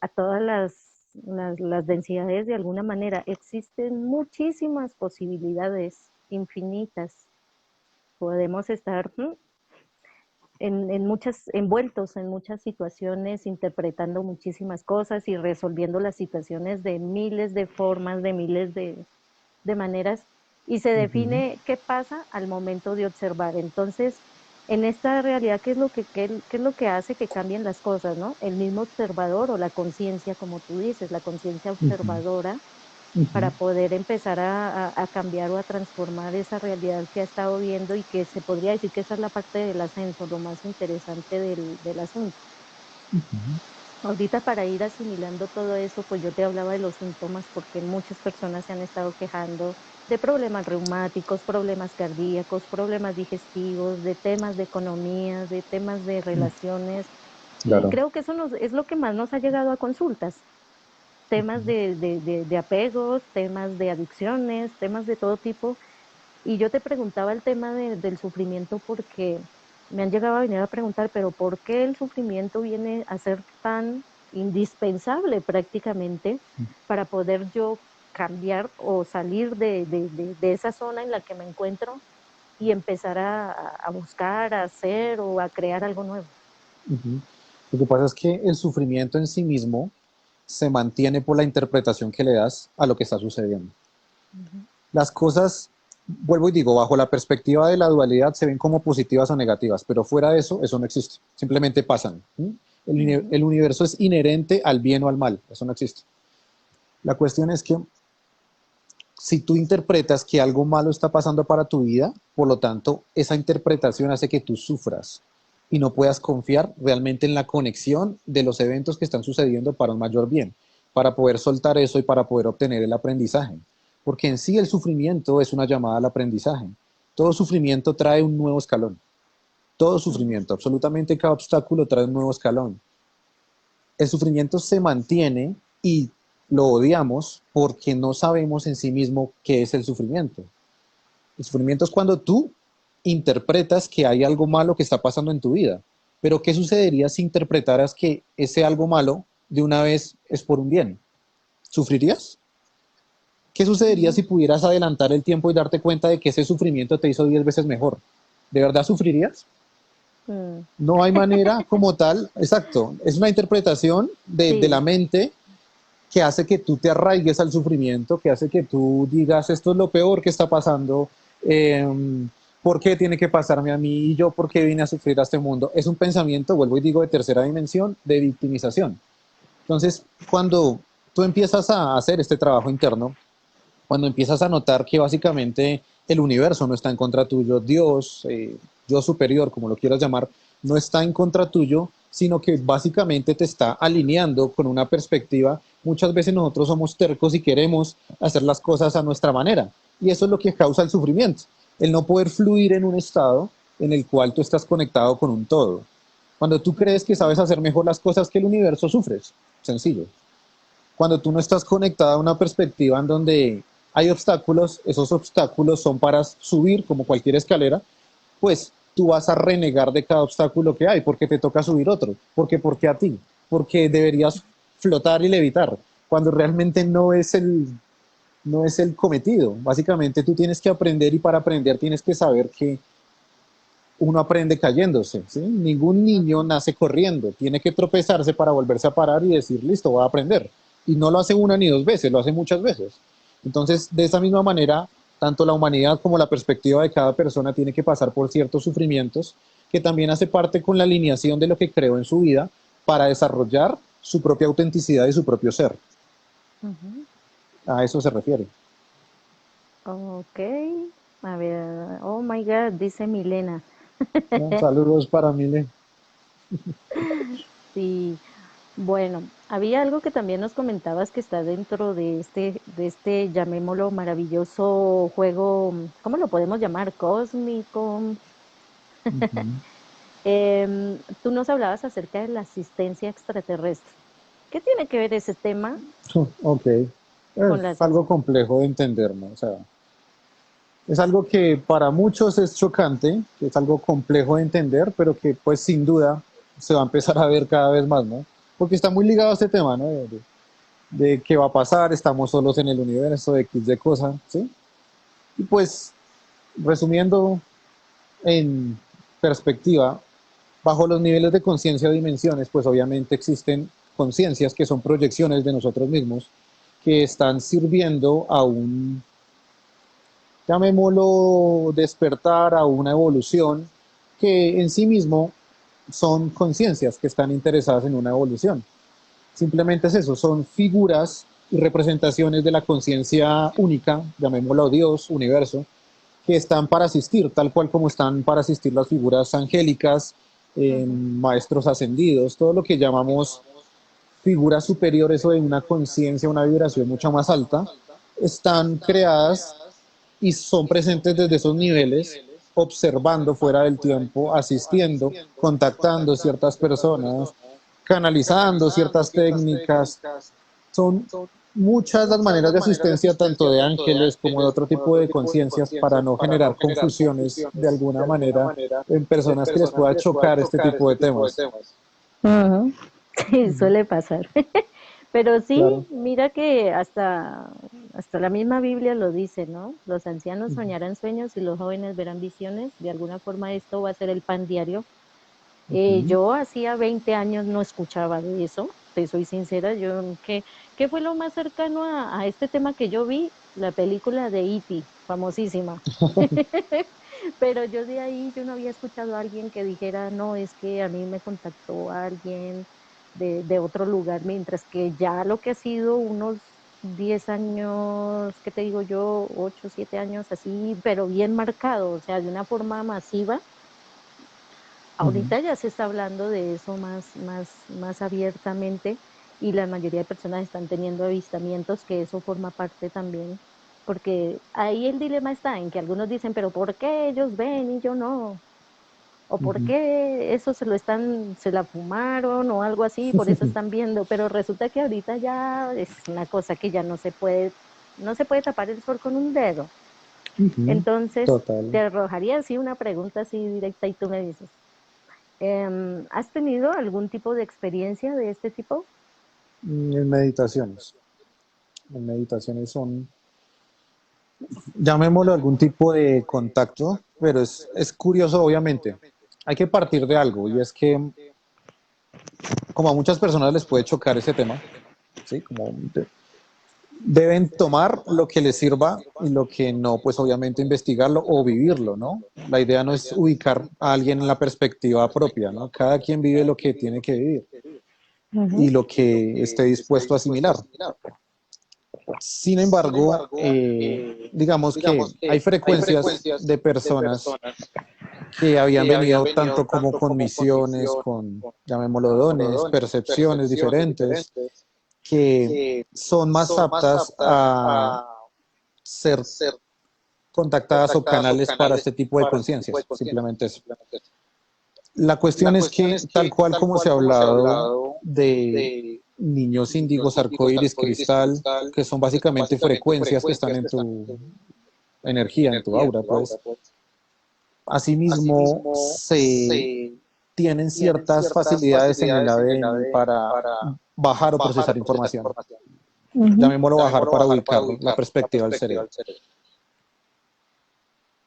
a todas las densidades de alguna manera. Existen muchísimas posibilidades infinitas. Podemos estar muchas, envueltos en muchas situaciones, interpretando muchísimas cosas y resolviendo las situaciones de miles de formas, de miles de maneras, y se Ujú, define qué pasa al momento de observar. Entonces, en esta realidad, qué es lo que hace que cambien las cosas, ¿no? El mismo observador o la conciencia, como tú dices, la conciencia ujú, observadora ujú, para poder empezar a cambiar o a transformar esa realidad que ha estado viendo y que se podría decir que esa es la parte del ascenso, lo más interesante del asunto. ujú. Ahorita para ir asimilando todo eso, pues yo te hablaba de los síntomas porque muchas personas se han estado quejando de problemas reumáticos, problemas cardíacos, problemas digestivos, de temas de economía, de temas de relaciones. Y Claro. creo que eso es lo que más nos ha llegado a consultas, temas de apegos, temas de adicciones, temas de todo tipo. Y yo te preguntaba el tema del sufrimiento porque me han llegado a venir a preguntar, pero ¿por qué el sufrimiento viene a ser tan indispensable prácticamente para poder yo cambiar o salir de esa zona en la que me encuentro y empezar a buscar, a hacer o a crear algo nuevo? Ujú. Lo que pasa es que el sufrimiento en sí mismo se mantiene por la interpretación que le das a lo que está sucediendo. Ujú, Las cosas, vuelvo y digo, bajo la perspectiva de la dualidad se ven como positivas o negativas, pero fuera de eso, eso no existe. Simplemente pasan. ¿Mm? ujú, El universo es inherente al bien o al mal, eso no existe. La cuestión es que si tú interpretas que algo malo está pasando para tu vida, por lo tanto, esa interpretación hace que tú sufras y no puedas confiar realmente en la conexión de los eventos que están sucediendo para un mayor bien, para poder soltar eso y para poder obtener el aprendizaje. Porque en sí el sufrimiento es una llamada al aprendizaje. Todo sufrimiento trae un nuevo escalón. Todo ujú, sufrimiento, absolutamente cada obstáculo trae un nuevo escalón. El sufrimiento se mantiene y lo odiamos porque no sabemos en sí mismo qué es el sufrimiento. El sufrimiento es cuando tú interpretas que hay algo malo que está pasando en tu vida. Pero ¿qué sucedería si interpretaras que ese algo malo de una vez es por un bien? ¿Sufrirías? ¿Qué sucedería si ujú, pudieras adelantar el tiempo y darte cuenta de que ese sufrimiento te hizo 10 veces mejor? ¿De verdad sufrirías? mm. No hay manera como tal, exacto, es una interpretación de la Sí, mente que hace que tú te arraigues al sufrimiento, que hace que tú digas, esto es lo peor que está pasando, eh, ¿por qué tiene que pasarme a mí y yo por qué vine a sufrir a este mundo? Es un pensamiento, vuelvo y digo, de tercera dimensión, de victimización. Entonces, cuando tú empiezas a hacer este trabajo interno, cuando empiezas a notar que básicamente el universo no está en contra tuyo, Dios, yo superior, como lo quieras llamar, no está en contra tuyo, sino que básicamente te está alineando con una perspectiva. Muchas veces nosotros somos tercos y queremos hacer las cosas a nuestra manera. Y eso es lo que causa el sufrimiento, el no poder fluir en un estado en el cual tú estás conectado con un todo. Cuando tú crees que ujú, sabes hacer mejor las cosas que el universo, sufres. Sencillo. Cuando tú no estás conectado a una perspectiva en donde hay obstáculos, esos obstáculos son para subir como cualquier escalera, pues tú vas a renegar de cada obstáculo que hay porque te toca subir otro, porque ¿por qué a ti? Porque deberías flotar y levitar, cuando realmente no es el cometido. Básicamente tú tienes que aprender y para aprender tienes que saber que uno aprende cayéndose, ¿sí? Ningún niño ujú. nace corriendo, tiene que tropezarse para volverse a parar y decir, listo, voy a aprender. Y no lo hace una ni dos veces, lo hace muchas veces. Entonces, de esa misma manera, tanto la humanidad como la perspectiva de cada persona tiene que pasar por ciertos sufrimientos que también hace parte con la alineación de lo que creó en su vida para desarrollar su propia autenticidad y su propio ser. Ujú. A eso se refiere. Ok, a ver, oh my God, dice Milena. ¿No? Saludos para Mile. Sí, bueno, había algo que también nos comentabas que está dentro de este, llamémoslo, maravilloso juego, ¿cómo lo podemos llamar? Cósmico. Uh -huh. Tú nos hablabas acerca de la asistencia extraterrestre. ¿Qué tiene que ver ese tema Ok, con la es algo asistencia? complejo de entender, ¿no? O sea, es algo que para muchos es chocante, que es algo complejo de entender, pero que pues sin duda se va a empezar a ver cada vez más, ¿no? Porque está muy ligado a este tema, ¿no? De qué va a pasar, estamos solos en el universo, de X de cosas, ¿sí? Y pues, resumiendo en perspectiva, bajo los niveles de conciencia o dimensiones, pues obviamente existen conciencias que son proyecciones de nosotros mismos, que están sirviendo a un, llamémoslo, despertar, a una evolución, que en sí mismo son conciencias que están interesadas en una evolución. Simplemente es eso, son figuras y representaciones de la conciencia única, llamémoslo Dios, universo, que están para asistir, tal cual como están para asistir las figuras angélicas, Ujú, maestros ascendidos, todo lo que llamamos figuras superiores o de una conciencia, una vibración mucho más alta, están creadas y son presentes desde esos niveles, observando fuera del tiempo, asistiendo, contactando ciertas personas, canalizando ciertas técnicas. Son muchas las maneras de asistencia, tanto de ángeles como de otro tipo de conciencias, para no generar confusiones de alguna manera en personas que les pueda chocar este tipo de temas. ujú. Sí, Ujú. suele pasar. Pero sí, Claro. mira que hasta la misma Biblia lo dice, ¿no? Los ancianos Ujú. soñarán sueños y los jóvenes verán visiones. De alguna forma esto va a ser el pan diario. Ujú. Yo hacía 20 años no escuchaba de eso, te soy sincera. ¿Qué fue lo más cercano a este tema que yo vi? La película de E.T., famosísima. Pero yo de ahí, yo no había escuchado a alguien que dijera, no, es que a mí me contactó alguien de otro lugar, mientras que ya lo que ha sido unos 10 años, ¿qué te digo yo? 8 7 años así, pero bien marcado, o sea, de una forma masiva. Ujú. Ahorita ya se está hablando de eso más abiertamente y la mayoría de personas están teniendo avistamientos, que eso forma parte también, porque ahí el dilema está en que algunos dicen, pero ¿por qué ellos ven y yo no? o por Ujú. qué eso se la fumaron o algo así, por eso están viendo, pero resulta que ahorita ya es una cosa que ya no se puede tapar el sol con un dedo. Ujú. Entonces, te Total. arrojaría así una pregunta así directa y tú me dices, ¿has tenido algún tipo de experiencia de este tipo? En meditaciones. En meditaciones son, llamémoslo algún tipo de contacto, pero es curioso, obviamente. Hay que partir de algo, y es que, como a muchas personas les puede chocar ese tema, ¿sí? Deben tomar lo que les sirva y lo que no, pues obviamente investigarlo o vivirlo, ¿no? La idea no es ubicar a alguien en la perspectiva propia, ¿no? Cada quien vive lo que tiene que vivir y Ujú. lo que esté dispuesto a asimilar. Sin embargo, digamos que hay frecuencias de personas que habían venido tanto como con misiones, con, llamémoslo, dones, percepciones diferentes, que son más aptas a ser contactadas o canales para este tipo de conciencias, simplemente eso. La cuestión es que, tal cual como se ha hablado de niños índigos, arcoíris, cristal, que son básicamente frecuencias que están en tu energía, en tu aura, pues, asimismo se tienen ciertas facilidades en el ADN para bajar o procesar información. Ujú. Llamémoslo bajar para ubicar la perspectiva del cerebro.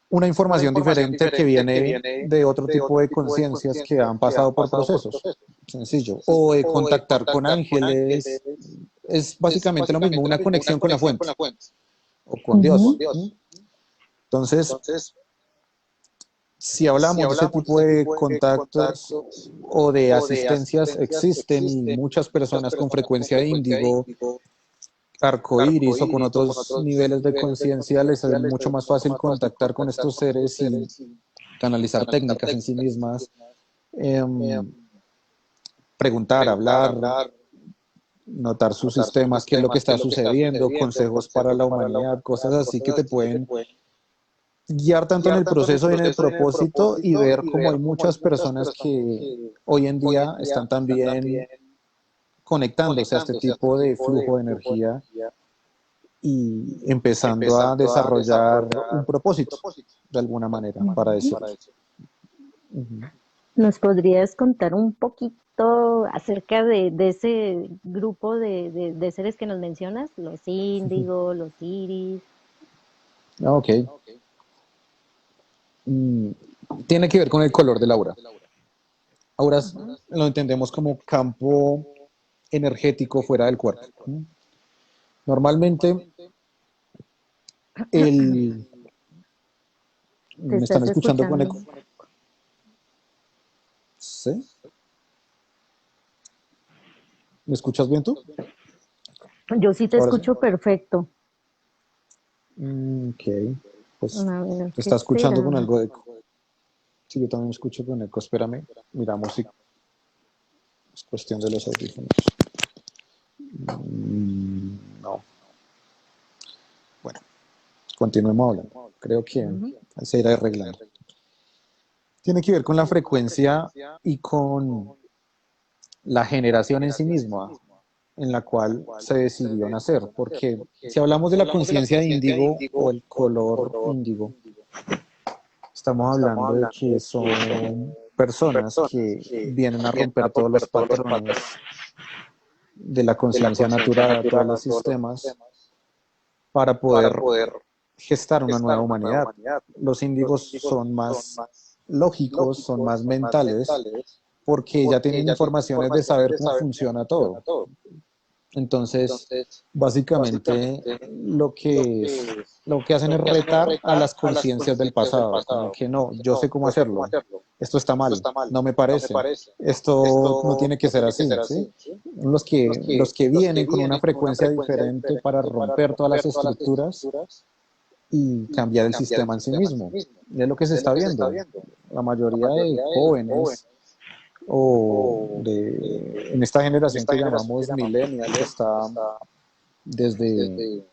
Una información diferente que viene de otro tipo de conciencias que han pasado por procesos, sencillo, o de contactar con ángeles, es básicamente lo mismo, una conexión con la fuente o con Dios. Ujú. Entonces, si hablamos de ese tipo de contactos o de asistencias, existen y muchas personas con frecuencia índigo, arcoíris o con otros niveles de conciencia les es mucho más fácil contactar con estos seres y canalizar técnicas en sí mismas, eh, preguntar, hablar, notar sus sistemas, qué es lo que está sucediendo, consejos para la humanidad, cosas así que te pueden guiar tanto en el proceso y en el propósito y ver cómo hay muchas personas que hoy en día están también conectándose a este tipo de flujo de energía y empezando a desarrollar un propósito de alguna manera para Ujú. decirlo. Ujú. ¿Nos podrías contar un poquito acerca de ese grupo de seres que nos mencionas? Los índigo, los iris. Ok. Mm, Tiene que ver con el color del aura. Auras Ujú. lo entendemos como campo energético fuera del cuerpo. Normalmente, el, Te ¿me están estás escuchando con eco? escuchando. ¿Sí? ¿Me escuchas bien tú? Yo sí te Ahora sí. escucho perfecto. Ok. Pues A ver, te ¿qué está escuchando será? con algo de eco. Sí, yo también me escucho con eco. Espérame. Miramos si es cuestión de los audífonos. No. Bueno, continuemos hablando. Creo que Ujú. se irá arreglando. Tiene que ver con la frecuencia y con la generación en sí misma en la cual se decidió nacer. Porque si hablamos de la conciencia de índigo o el color índigo, estamos hablando de que son personas que vienen a romper todos los patrones de la conciencia natural, todos los sistemas, para poder gestar una nueva humanidad. Los índigos son más lógicos, son más mentales, porque ya tienen informaciones de saber cómo funciona todo. Entonces, básicamente lo que hacen es retar a las conciencias del pasado, como que no, yo sé cómo hacerlo, esto está mal, no me parece, esto no tiene que ser así, ¿sí? Los que vienen con una frecuencia diferente para romper todas las estructuras y cambiar el sistema en sí mismo. Y es lo que se está viendo. La mayoría de jóvenes en esta generación que llamamos millennial, que está desde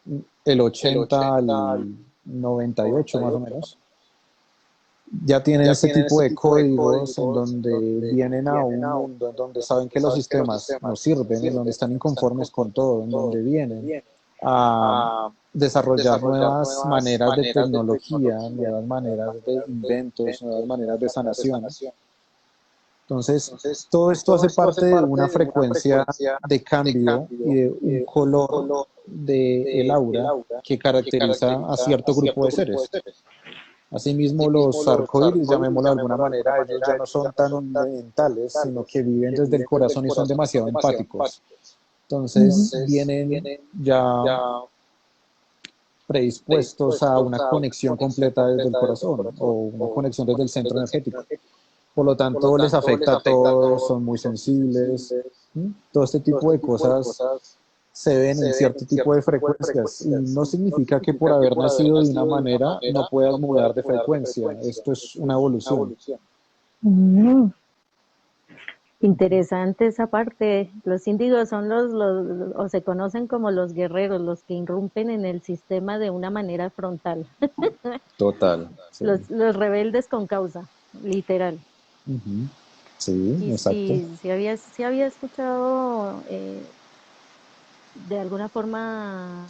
el 80 al 98 más o menos, ya tienen este tipo de códigos en donde vienen a un mundo en donde saben que los sistemas no sirven, en donde están inconformes con todo, en donde vienen a desarrollar nuevas maneras de tecnología, nuevas maneras de inventos, nuevas maneras de sanación. Entonces, todo esto hace parte de una frecuencia de cambio y de un color del aura que caracteriza a cierto grupo de seres. Asimismo, los arcoíris, llamémoslo de alguna manera, ellos ya no son tan mentales, sino que viven desde el corazón y son demasiado empáticos. Entonces, vienen ya predispuestos a una conexión completa desde el corazón o una conexión desde el centro energético. Por lo tanto, les afecta a todos, son muy sensibles. Todo este tipo de cosas se ven en cierto tipo de frecuencias y no significa que por haber nacido de una manera no puedas mudar de frecuencia. Esto es una evolución. Mm, Interesante esa parte. Los índigos son o se conocen como los guerreros, los que irrumpen en el sistema de una manera frontal. Total. Sí, Los rebeldes con causa, literal. sí, Y exacto. sí había escuchado de alguna forma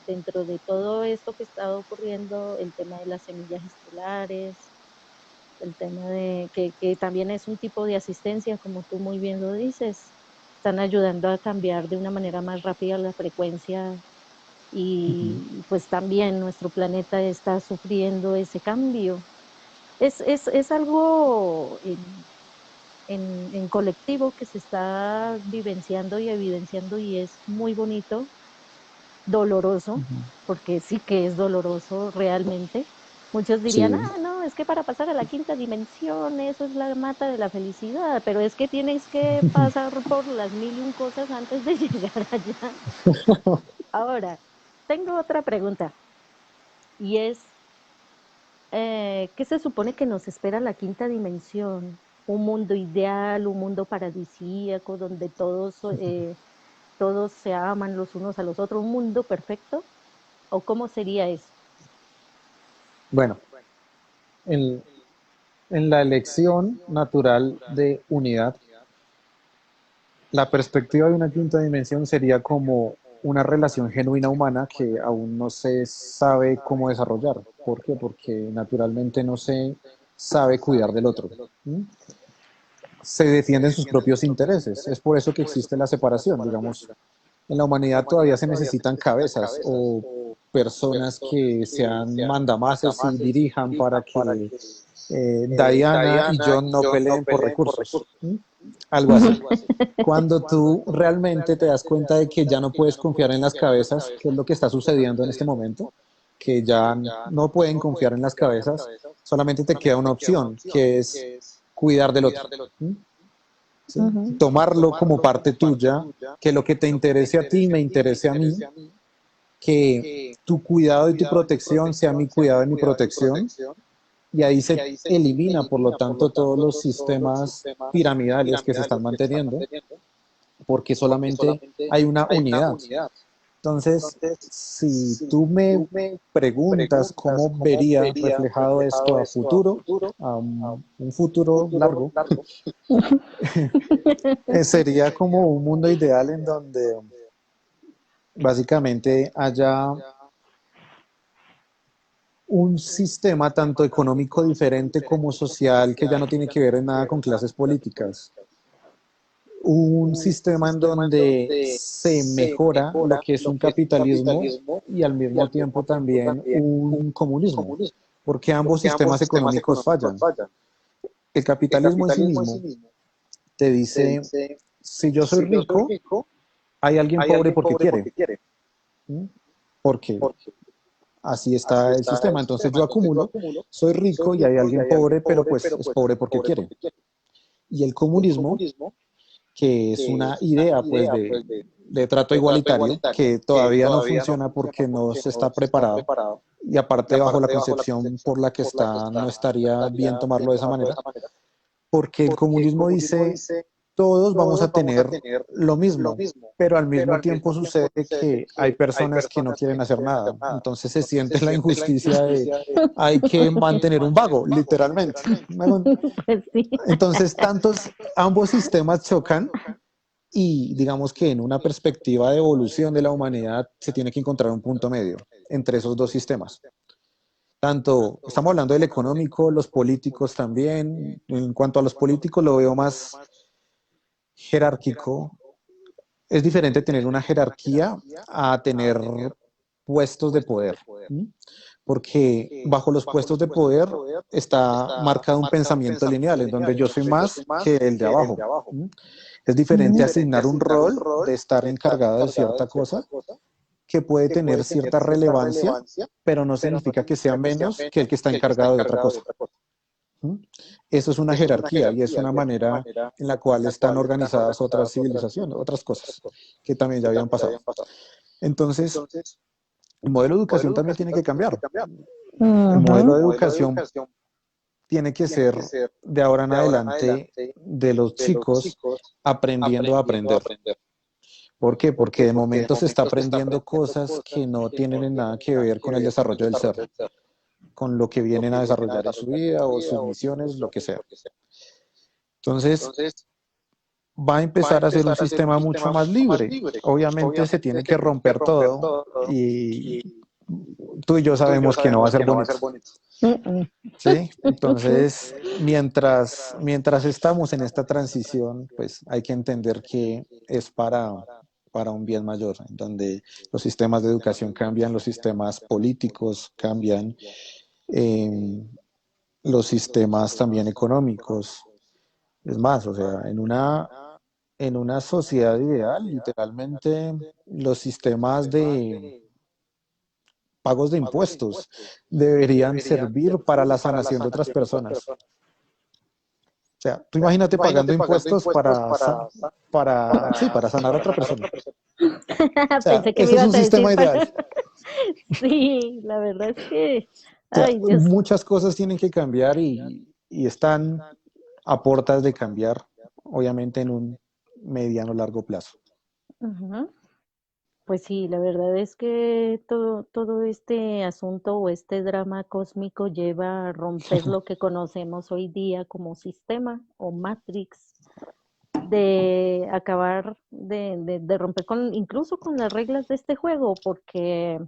dentro de todo esto que está ocurriendo, el tema de las semillas estelares, el tema de que también es un tipo de asistencia, como tú muy bien lo dices, están ayudando a cambiar de una manera más rápida la frecuencia y pues también nuestro planeta está sufriendo ese cambio. Es algo en colectivo que se está vivenciando y evidenciando y es muy bonito, doloroso, porque sí que es doloroso realmente. Muchos dirían, Sí. ah, no, es que para pasar a la quinta dimensión, eso es la mata de la felicidad, pero es que tienes que pasar por las mil y un cosas antes de llegar allá. Ahora, tengo otra pregunta y es, ¿qué se supone que nos espera la quinta dimensión? ¿Un mundo ideal, un mundo paradisíaco donde todos se aman los unos a los otros, un mundo perfecto? ¿O cómo sería eso? Bueno, en, en la elección natural de unidad, la perspectiva de una quinta dimensión sería como una relación genuina humana que aún no se sabe cómo desarrollar. ¿Por qué? Porque naturalmente no se sabe cuidar del otro. ¿Mm? Se defienden sus propios intereses. Es por eso que existe la separación. Digamos, en la humanidad todavía se necesitan cabezas o personas que sean mandamases y dirijan para que Diana y John no peleen por recursos. ¿Mm? Algo así. Cuando tú realmente te das cuenta de que ya no puedes confiar en las cabezas, que es lo que está sucediendo en este momento, que ya no pueden confiar en las cabezas, solamente te queda una opción, que es cuidar del otro. ¿Mm? ¿Sí? Ujú. Tomarlo como parte tuya, que lo que te interese a ti me interese a mí, que tu cuidado y tu protección sea mi cuidado y mi protección, y ahí se elimina, por lo tanto, todos los sistemas piramidales que se están manteniendo, porque solamente hay una unidad. Entonces, si tú me preguntas cómo vería reflejado esto a futuro, a un futuro largo, sería como un mundo ideal en donde básicamente haya un sistema tanto económico diferente como social que ya no tiene que ver en nada con clases políticas. Un sistema en donde se mejora lo que es un capitalismo y al mismo tiempo también un comunismo, porque ambos sistemas económicos fallan. El capitalismo en sí mismo te dice, si yo soy rico, hay alguien pobre porque quiere. ¿Mm? Porque así está el sistema. Entonces yo acumulo, soy rico y hay alguien pobre, pero pues es pobre porque quiere. Y el comunismo, que es una idea pues de trato igualitario, que todavía no funciona porque no se está preparado y aparte bajo la concepción por la que está no estaría bien tomarlo de esa manera, porque el comunismo dice todos vamos a tener lo mismo, pero al mismo tiempo sucede que hay personas que no quieren hacer nada. Entonces se siente la injusticia de hay que mantener un vago, literalmente. Pues sí. Entonces, ambos sistemas chocan y digamos que en una perspectiva de evolución de la humanidad se tiene que encontrar un punto medio entre esos dos sistemas. Tanto, estamos hablando del económico, los políticos también. En cuanto a los políticos, lo veo más jerárquico. Es diferente tener una jerarquía a tener puestos de poder, ¿sí? Porque bajo los puestos de poder está marcado un pensamiento lineal, en donde yo soy más que el de abajo. ¿Sí? Es diferente Ujú. asignar un rol de estar encargado de cierta cosa que puede tener cierta relevancia, pero no significa que sea menos que el que está encargado de otra cosa. ¿Mm? Eso es una jerarquía y es una manera en la cual están organizadas otras civilizaciones, otras cosas que también ya habían pasado. Entonces, el modelo de educación también tiene que cambiar. El modelo Ujú. de educación tiene que ser de ahora en adelante de los chicos aprendiendo a aprender. ¿Por qué? Porque de momento se está aprendiendo cosas que no tienen nada que ver con el desarrollo del ser, con lo que vienen a desarrollar en su vida o sus misiones, lo que sea. Entonces, va a empezar a ser un sistema mucho más libre. Obviamente se tiene que romper todo y tú y yo sabemos que no va a ser bonito. Mm, ¿Sí? Entonces, mientras estamos en esta transición, pues hay que entender que es para un bien mayor, en donde los sistemas de educación cambian, los sistemas políticos cambian, eh, los sistemas también económicos. Es más, o sea, en una sociedad ideal, literalmente los sistemas de pagos de impuestos deberían servir para la sanación de otras personas. O sea, tú imagínate pagando impuestos para sanar a otra persona. O sea, Pensé que me ese es ibas un a decir sistema ideal. para... Sí, la verdad es que... O sea, Ay, Dios. muchas cosas tienen que cambiar y están a puertas de cambiar, obviamente en un mediano largo plazo. Ujú. Pues sí, la verdad es que todo este asunto o este drama cósmico lleva a romper lo que conocemos hoy día como sistema o Matrix, de acabar de romper con incluso con las reglas de este juego, porque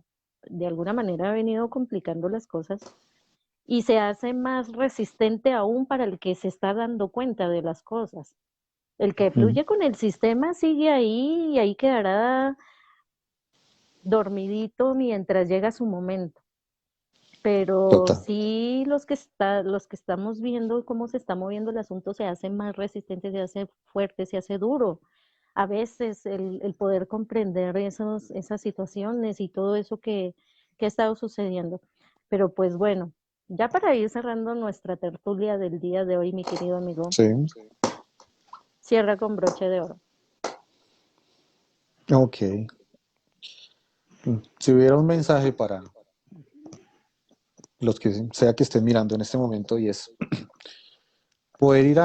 de alguna manera ha venido complicando las cosas y se hace más resistente aún para el que se está dando cuenta de las cosas. El que Mm, fluye con el sistema sigue ahí y ahí quedará dormidito mientras llega su momento. Pero total. sí los que estamos viendo cómo se está moviendo el asunto se hace más resistente, se hace fuerte, se hace duro. A veces el poder comprender esas situaciones y todo eso que ha estado sucediendo. Pero pues bueno, ya para ir cerrando nuestra tertulia del día de hoy, mi querido amigo, Sí, cierra con broche de oro. ok. Si hubiera un mensaje para los que sea que estén mirando en este momento y es poder ir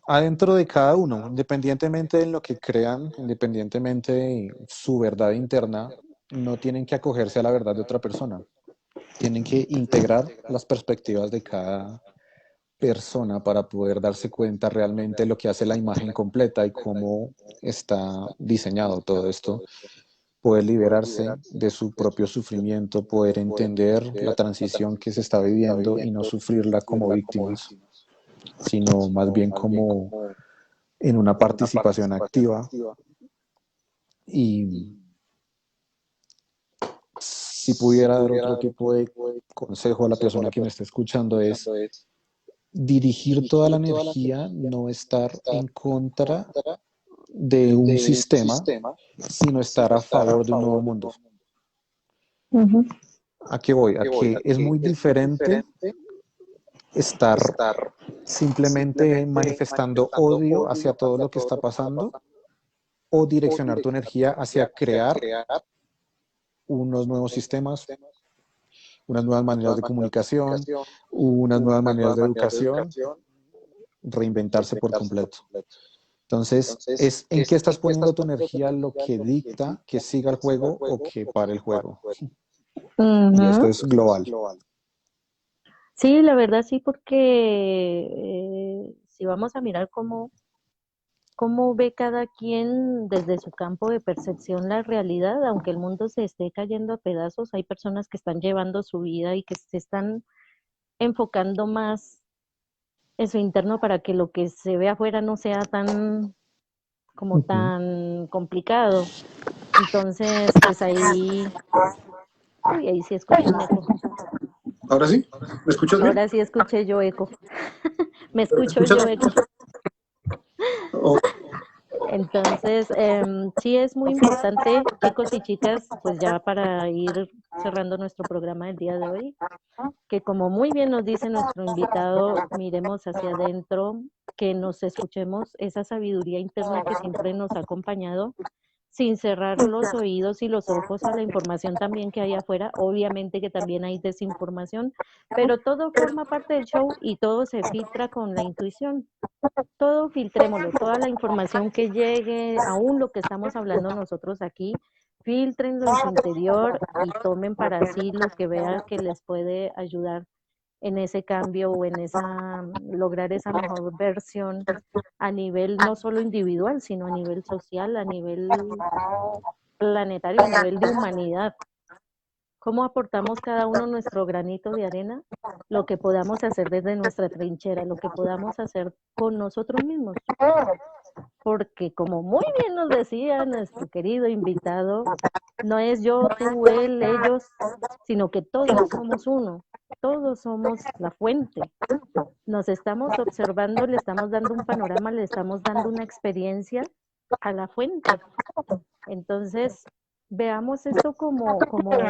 adentro de cada uno, independientemente de lo que crean, independientemente de su verdad interna, no tienen que acogerse a la verdad de otra persona. Tienen que integrar las perspectivas de cada persona para poder darse cuenta realmente lo que hace la imagen completa y cómo está diseñado todo esto, poder liberarse de su propio sufrimiento, poder entender la transición que se está viviendo y no sufrirla como víctimas, sino más bien como en una participación activa. Y si pudiera dar otro tipo de consejo a la persona que me está escuchando es dirigir toda la energía, no estar en contra de un sistema, sino estar a favor de un nuevo mundo. Ujú. ¿A qué voy? A que es muy diferente estar simplemente manifestando odio hacia todo lo que está pasando o direccionar tu energía hacia crear unos nuevos sistemas, unas nuevas maneras de comunicación, unas nuevas maneras de educación, reinventarse por completo. Entonces, es en qué estás poniendo tu energía lo que dicta que siga el juego o que pare el juego. Y esto Ujú. es global. Sí, la verdad sí, porque si vamos a mirar cómo ve cada quien desde su campo de percepción la realidad, aunque el mundo se esté cayendo a pedazos, hay personas que están llevando su vida y que se están enfocando más en su interno para que lo que se ve afuera no sea tan como Ujú. tan complicado. Entonces, pues ahí, uy, ahí sí escuché un eco. ¿Ahora sí? ¿Me escuchas bien? Ahora sí escuché yo eco. Me ¿Pero me escucho escuchas? yo eco. Oh, Entonces, sí es muy importante, chicos y chicas, pues ya para ir cerrando nuestro programa del día de hoy, que como muy bien nos dice nuestro invitado, miremos hacia adentro, que nos escuchemos esa sabiduría interna que siempre nos ha acompañado, sin cerrar los oídos y los ojos a la información también que hay afuera. Obviamente que también hay desinformación, pero todo forma parte del show y todo se filtra con la intuición. Todo filtrémoslo, toda la información que llegue, aún lo que estamos hablando nosotros aquí, filtrenlo en su interior y tomen para sí lo que vean que les puede ayudar en ese cambio o en esa lograr esa mejor versión a nivel no solo individual, sino a nivel social, a nivel planetario, a nivel de humanidad. ¿Cómo aportamos cada uno nuestro granito de arena? Lo que podamos hacer desde nuestra trinchera, lo que podamos hacer con nosotros mismos. Porque como muy bien nos decía nuestro querido invitado, no es yo, tú, él, ellos, sino que todos somos uno, todos somos la fuente. Nos estamos observando, le estamos dando un panorama, le estamos dando una experiencia a la fuente. Entonces, veamos esto como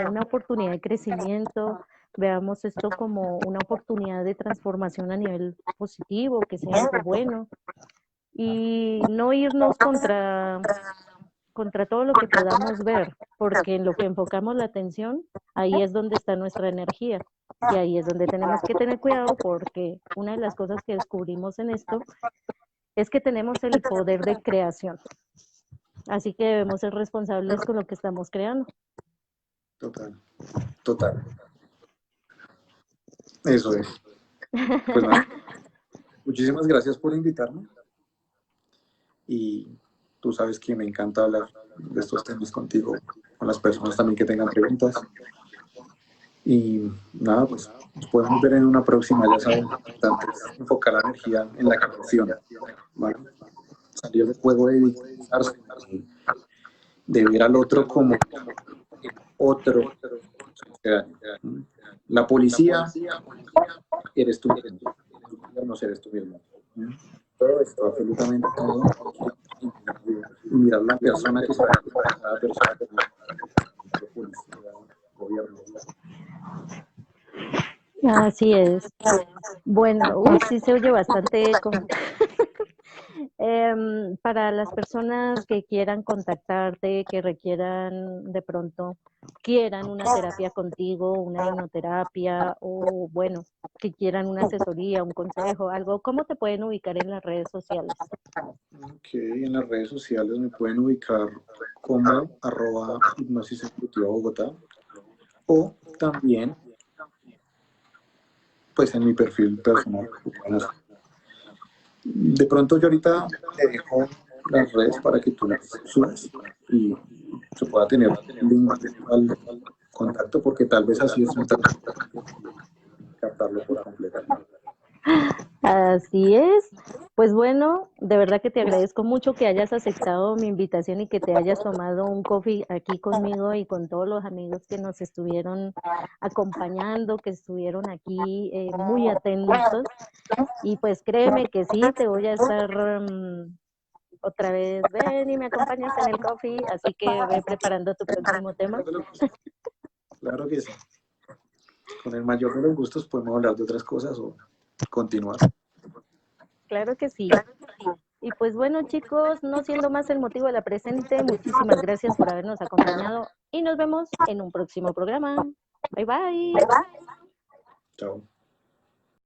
una oportunidad de crecimiento, veamos esto como una oportunidad de transformación a nivel positivo, que sea algo bueno, y no irnos contra todo lo que podamos ver, porque en lo que enfocamos la atención, ahí es donde está nuestra energía. Y ahí es donde tenemos que tener cuidado porque una de las cosas que descubrimos en esto es que tenemos el poder de creación. Así que debemos ser responsables con lo que estamos creando. total, total. Eso es. Pues nada, muchísimas gracias por invitarme y tú sabes que me encanta hablar de estos temas contigo, con las personas también que tengan preguntas. Y nada, pues nos podemos ver en una próxima, ya saben, importante es enfocar la energía en la creación, ¿vale? Salir del juego de victimizarse, de ver al otro como otro. O sea, la policía eres tú mismo, el gobierno eres tú mismo. Todo esto, absolutamente todo, y mirar la persona que está cada persona, policía, gobierno. Así es. Bueno, uy, sí se oye bastante eco. Para las personas que quieran contactarte, que requieran de pronto, quieran una terapia contigo, una hipnoterapia o bueno, que quieran una asesoría, un consejo, algo, ¿cómo te pueden ubicar en las redes sociales? Ok, en las redes sociales me pueden ubicar como @hipnosis ejecutiva Bogotá o también pues en mi perfil personal. De pronto yo ahorita te dejo las redes para que tú las subas y se pueda tener link al contacto porque tal vez así es captarlo por completo. Así es. Pues bueno, de verdad que te agradezco mucho que hayas aceptado mi invitación y que te hayas tomado un coffee aquí conmigo y con todos los amigos que nos estuvieron acompañando, que estuvieron aquí muy atentos. Y pues créeme que sí, te voy a estar otra vez, ven y me acompañas en el coffee, así que ve preparando tu próximo tema. Claro que sí. Con el mayor de los gustos podemos hablar de otras cosas o continuar. Claro que sí. Y pues bueno, chicos, no siendo más el motivo de la presente, muchísimas gracias por habernos acompañado y nos vemos en un próximo programa. Bye bye. Chao.